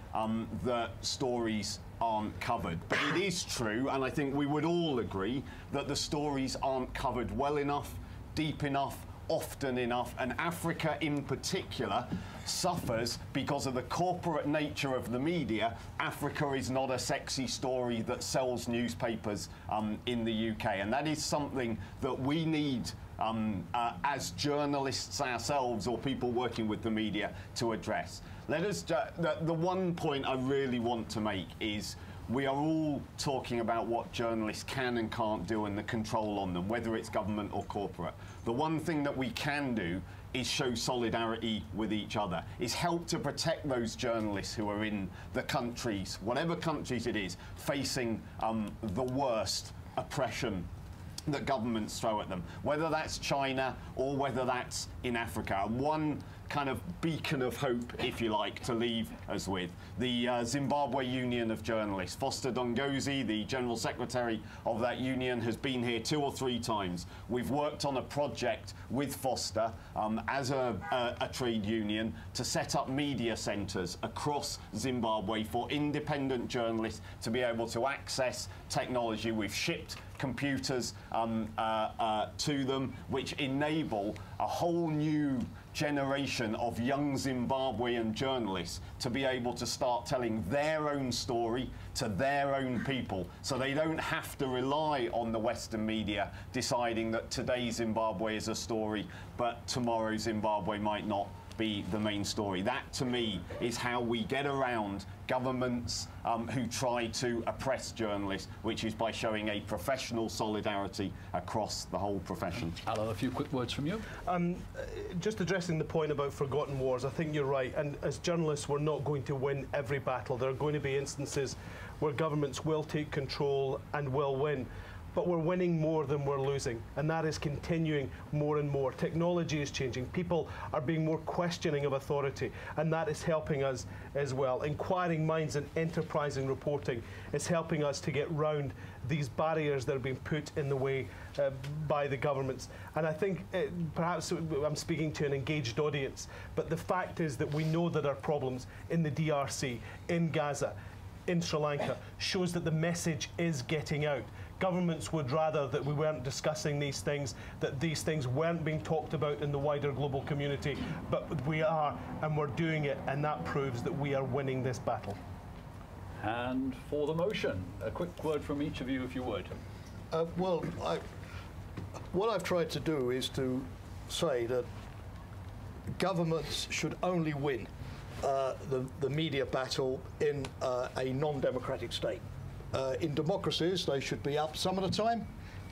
that stories aren't covered, but it is true, and I think we would all agree, that the stories aren't covered well enough, deep enough, often enough, and Africa in particular suffers because of the corporate nature of the media. Africa is not a sexy story that sells newspapers in the UK, and that is something that we need as journalists ourselves or people working with the media to address. Let us, the one point I really want to make is we are all talking about what journalists can and can't do and the control on them, whether it's government or corporate. The one thing that we can do is show solidarity with each other, is help to protect those journalists who are in the countries, whatever countries it is, facing the worst oppression that governments throw at them, whether that's China or whether that's in Africa. And one kind of beacon of hope, if you like, to leave us with. The Zimbabwe Union of Journalists. Foster Dongozi, the General Secretary of that union, has been here 2 or 3 times. We've worked on a project with Foster as a trade union to set up media centres across Zimbabwe for independent journalists to be able to access technology. We've shipped computers to them, which enable a whole new generation of young Zimbabwean journalists to be able to start telling their own story to their own people, so they don't have to rely on the Western media deciding that today's Zimbabwe is a story, but tomorrow's Zimbabwe might not be the main story. That, to me, is how we get around governments who try to oppress journalists, which is by showing a professional solidarity across the whole profession. Alan, a few quick words from you. Just addressing the point about forgotten wars, I think you're right. And as journalists, we're not going to win every battle. There are going to be instances where governments will take control and will win. But we're winning more than we're losing, and that is continuing more and more. Technology is changing. People are being more questioning of authority, and that is helping us as well. Inquiring minds and enterprising reporting is helping us to get round these barriers that are being put in the way by the governments. And I think perhaps I'm speaking to an engaged audience, but the fact is that we know that our problems in the DRC, in Gaza, in Sri Lanka, shows that the message is getting out. Governments would rather that we weren't discussing these things, that these things weren't being talked about in the wider global community, but we are, and we're doing it, and that proves that we are winning this battle. And for the motion, a quick word from each of you, if you would. Well, what I've tried to do is to say that governments should only win the media battle in a non-democratic state. In democracies, they should be up some of the time,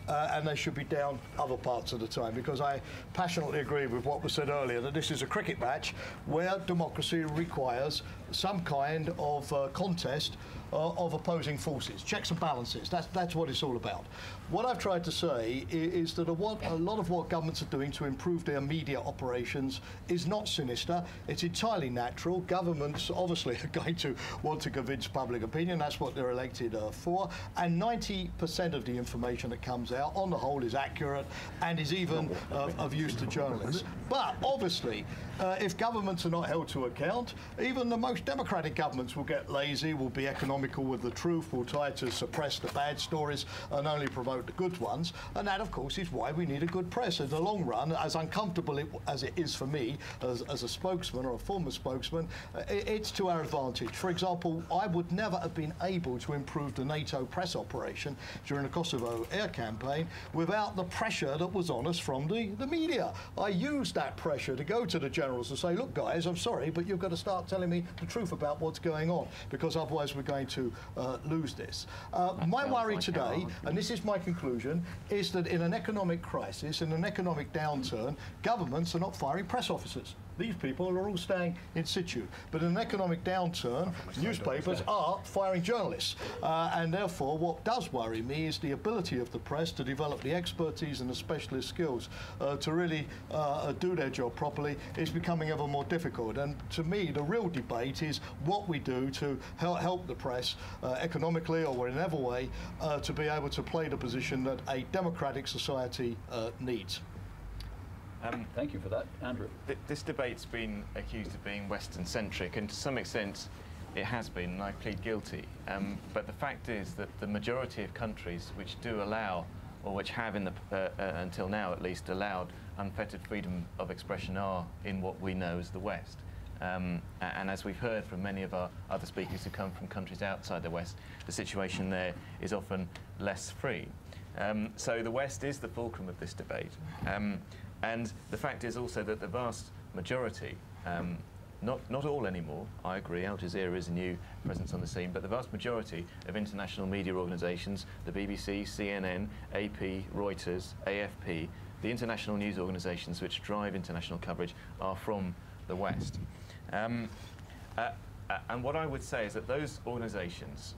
and they should be down other parts of the time, because I passionately agree with what was said earlier, that this is a cricket match where democracy requires some kind of contest of opposing forces, checks and balances. That's what it's all about. What I've tried to say is that a lot of what governments are doing to improve their media operations is not sinister. It's entirely natural. Governments obviously are going to want to convince public opinion. That's what they're elected for. And 90% of the information that comes out, on the whole, is accurate and is even of use to journalists. But obviously, if governments are not held to account, even the most democratic governments will get lazy, will be economical with the truth, will try to suppress the bad stories and only promote the good ones. And that, of course, is why we need a good press. In the long run, as uncomfortable as it is for me as a spokesman or a former spokesman, it's to our advantage. For example, I would never have been able to improve the NATO press operation during the Kosovo air campaign without the pressure that was on us from the media. I used that pressure to go to the generals and say, look, guys, I'm sorry, but you've got to start telling me the truth about what's going on, because otherwise we're going to lose this. My worry today, and this is my conclusion, is that in an economic crisis, in an economic downturn, governments are not firing press officers. These people are all staying in situ. But in an economic downturn, newspapers are firing journalists. And therefore, what does worry me is the ability of the press to develop the expertise and the specialist skills to really do their job properly is becoming ever more difficult. And to me, the real debate is what we do to help the press economically or in whatever way to be able to play the position that a democratic society needs. Thank you for that. Andrew. This debate's been accused of being Western-centric, and to some extent it has been, and I plead guilty. But the fact is that the majority of countries which do allow, or which have in the, until now at least, allowed unfettered freedom of expression are in what we know as the West. And as we've heard from many of our other speakers who come from countries outside the West, the situation there is often less free. So the West is the fulcrum of this debate. And the fact is also that the vast majority, not all anymore, I agree, Al Jazeera is a new presence on the scene, but the vast majority of international media organisations, the BBC, CNN, AP, Reuters, AFP, the international news organisations which drive international coverage are from the West. And what I would say is that those organisations,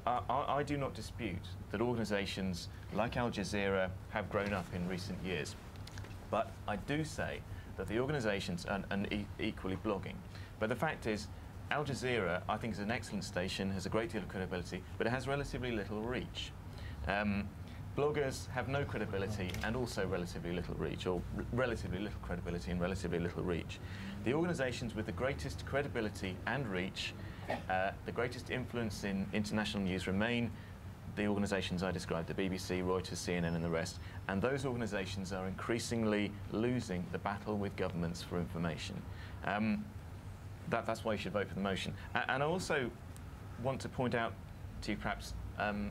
I do not dispute that organisations like Al Jazeera have grown up in recent years. But I do say that the organisations and equally blogging. But the fact is, Al Jazeera, I think, is an excellent station, has a great deal of credibility, but it has relatively little reach. Bloggers have no credibility and also relatively little reach, or relatively little credibility and relatively little reach. The organisations with the greatest credibility and reach, the greatest influence in international news remain the organisations I described, the BBC, Reuters, CNN and the rest, and those organisations are increasingly losing the battle with governments for information. That's why you should vote for the motion. And I also want to point out to you perhaps an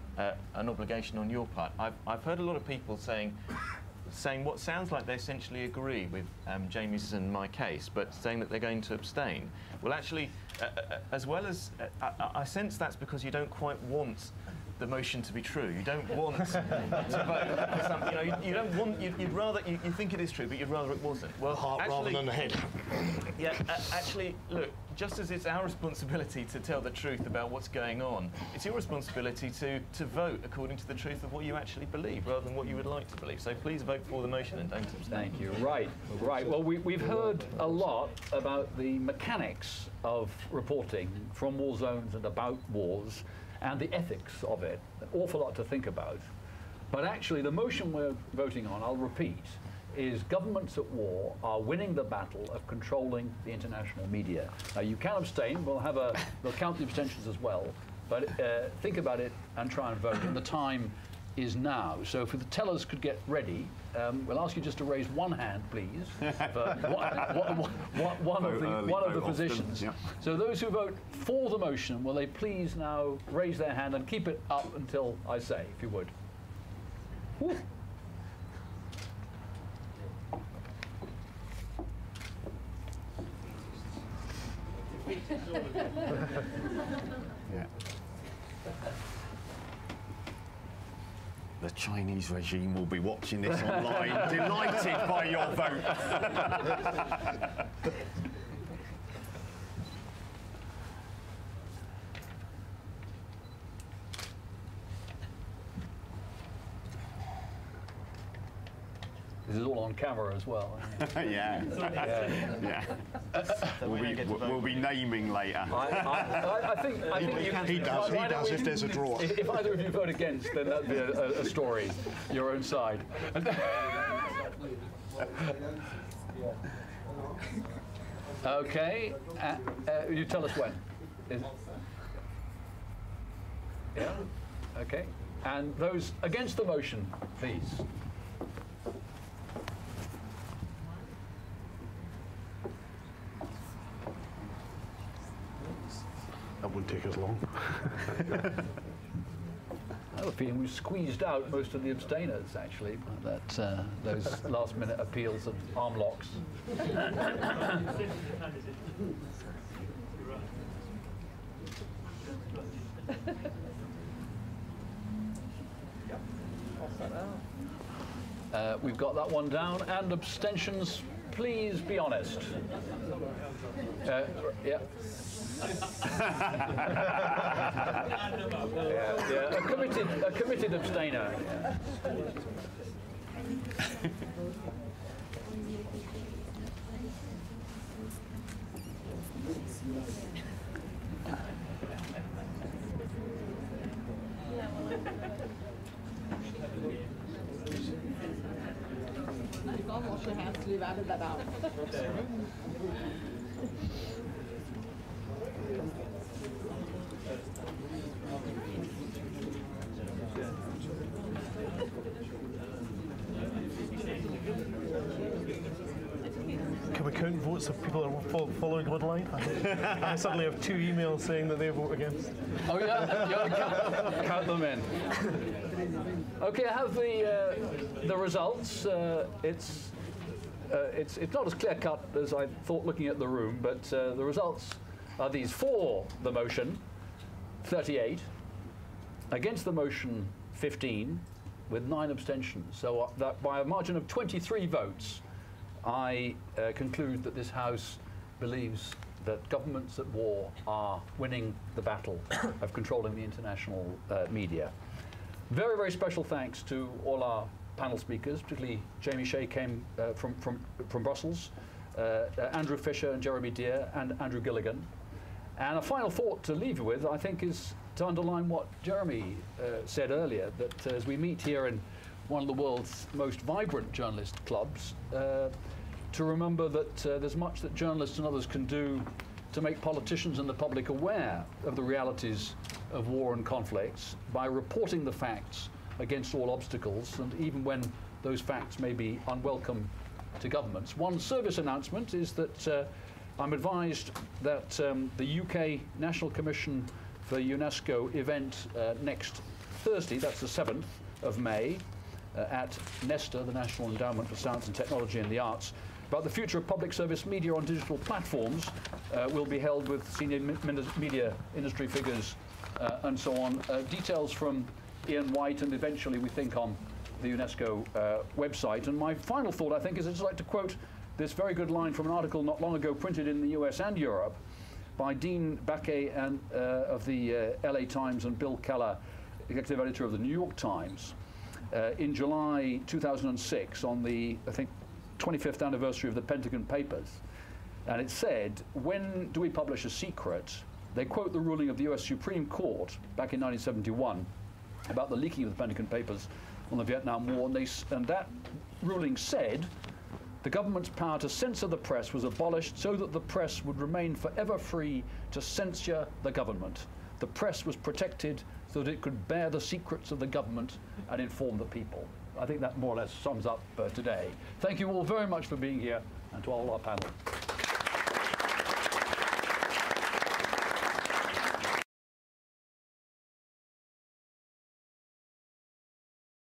obligation on your part. I've heard a lot of people saying what sounds like they essentially agree with Jamie's and my case, but saying that they're going to abstain. Well, actually, as well as I sense that's because you don't quite want the motion to be true. You don't want to vote for something. You know, you don't want. You'd rather. You think it is true, but you'd rather it wasn't. Well, the heart rather than the head. Yeah. Actually, look. Just as it's our responsibility to tell the truth about what's going on, it's your responsibility to vote according to the truth of what you actually believe, rather than what you would like to believe. So please vote for the motion and don't abstain. Thank you. Right. Well, we've heard a lot about the mechanics of reporting from war zones and about wars, and the ethics of it. An awful lot to think about. But actually, the motion we're voting on, I'll repeat, is governments at war are winning the battle of controlling the international media. Now, you can abstain. We'll count the abstentions as well. But think about it and try and vote. And the time is now. So if the tellers could get ready, we'll ask you just to raise one hand, please, for one of the positions. Yeah. So those who vote for the motion, will they please now raise their hand and keep it up until I say, if you would. Woo. Yeah. The Chinese regime will be watching this online, delighted by your vote. This is all on camera as well. Yeah. We'll be naming later. I think he does if there's a draw. If either of you vote against, then that'd be a story, your own side. Okay, you tell us when. Yeah. Okay. And those against the motion, please. That wouldn't take as long. I have a feeling we've squeezed out most of the abstainers, actually, those last-minute appeals of arm locks. We've got that one down. And abstentions, please be honest. Yeah. A committed abstainer. You almost have to add that out. Can we count votes if people are following online? I suddenly have 2 emails saying that they vote against. Oh yeah, count them in. Okay, I have the results. It's not as clear cut as I thought looking at the room, but the results are these: for the motion, 38; against the motion, 15, with 9 abstentions. So that by a margin of 23 votes, I conclude that this House believes that governments at war are winning the battle of controlling the international media. Very, very special thanks to all our panel speakers, particularly Jamie Shea came from Brussels, Andrew Fisher and Jeremy Deere and Andrew Gilligan. And a final thought to leave you with, I think, is to underline what Jeremy said earlier, that as we meet here in one of the world's most vibrant journalist clubs, to remember that there's much that journalists and others can do to make politicians and the public aware of the realities of war and conflicts by reporting the facts against all obstacles, and even when those facts may be unwelcome to governments. One service announcement is that I'm advised that the UK National Commission for UNESCO event next Thursday, that's the 7th of May, at Nesta, the National Endowment for Science and Technology and the Arts, about the future of public service media on digital platforms, will be held with senior media industry figures and so on. Details from Ian White, and eventually we think on the UNESCO website. And my final thought, I think, is I'd just like to quote this very good line from an article not long ago printed in the US and Europe by Dean Baquet and, of the LA Times, and Bill Keller, executive editor of the New York Times, in July 2006 on the, I think, 25th anniversary of the Pentagon Papers. And it said, when do we publish a secret? They quote the ruling of the US Supreme Court back in 1971 about the leaking of the Pentagon Papers on the Vietnam War, and that ruling said the government's power to censor the press was abolished so that the press would remain forever free to censure the government. The press was protected so that it could bear the secrets of the government and inform the people. I think that more or less sums up today. Thank you all very much for being here, and to all our panel.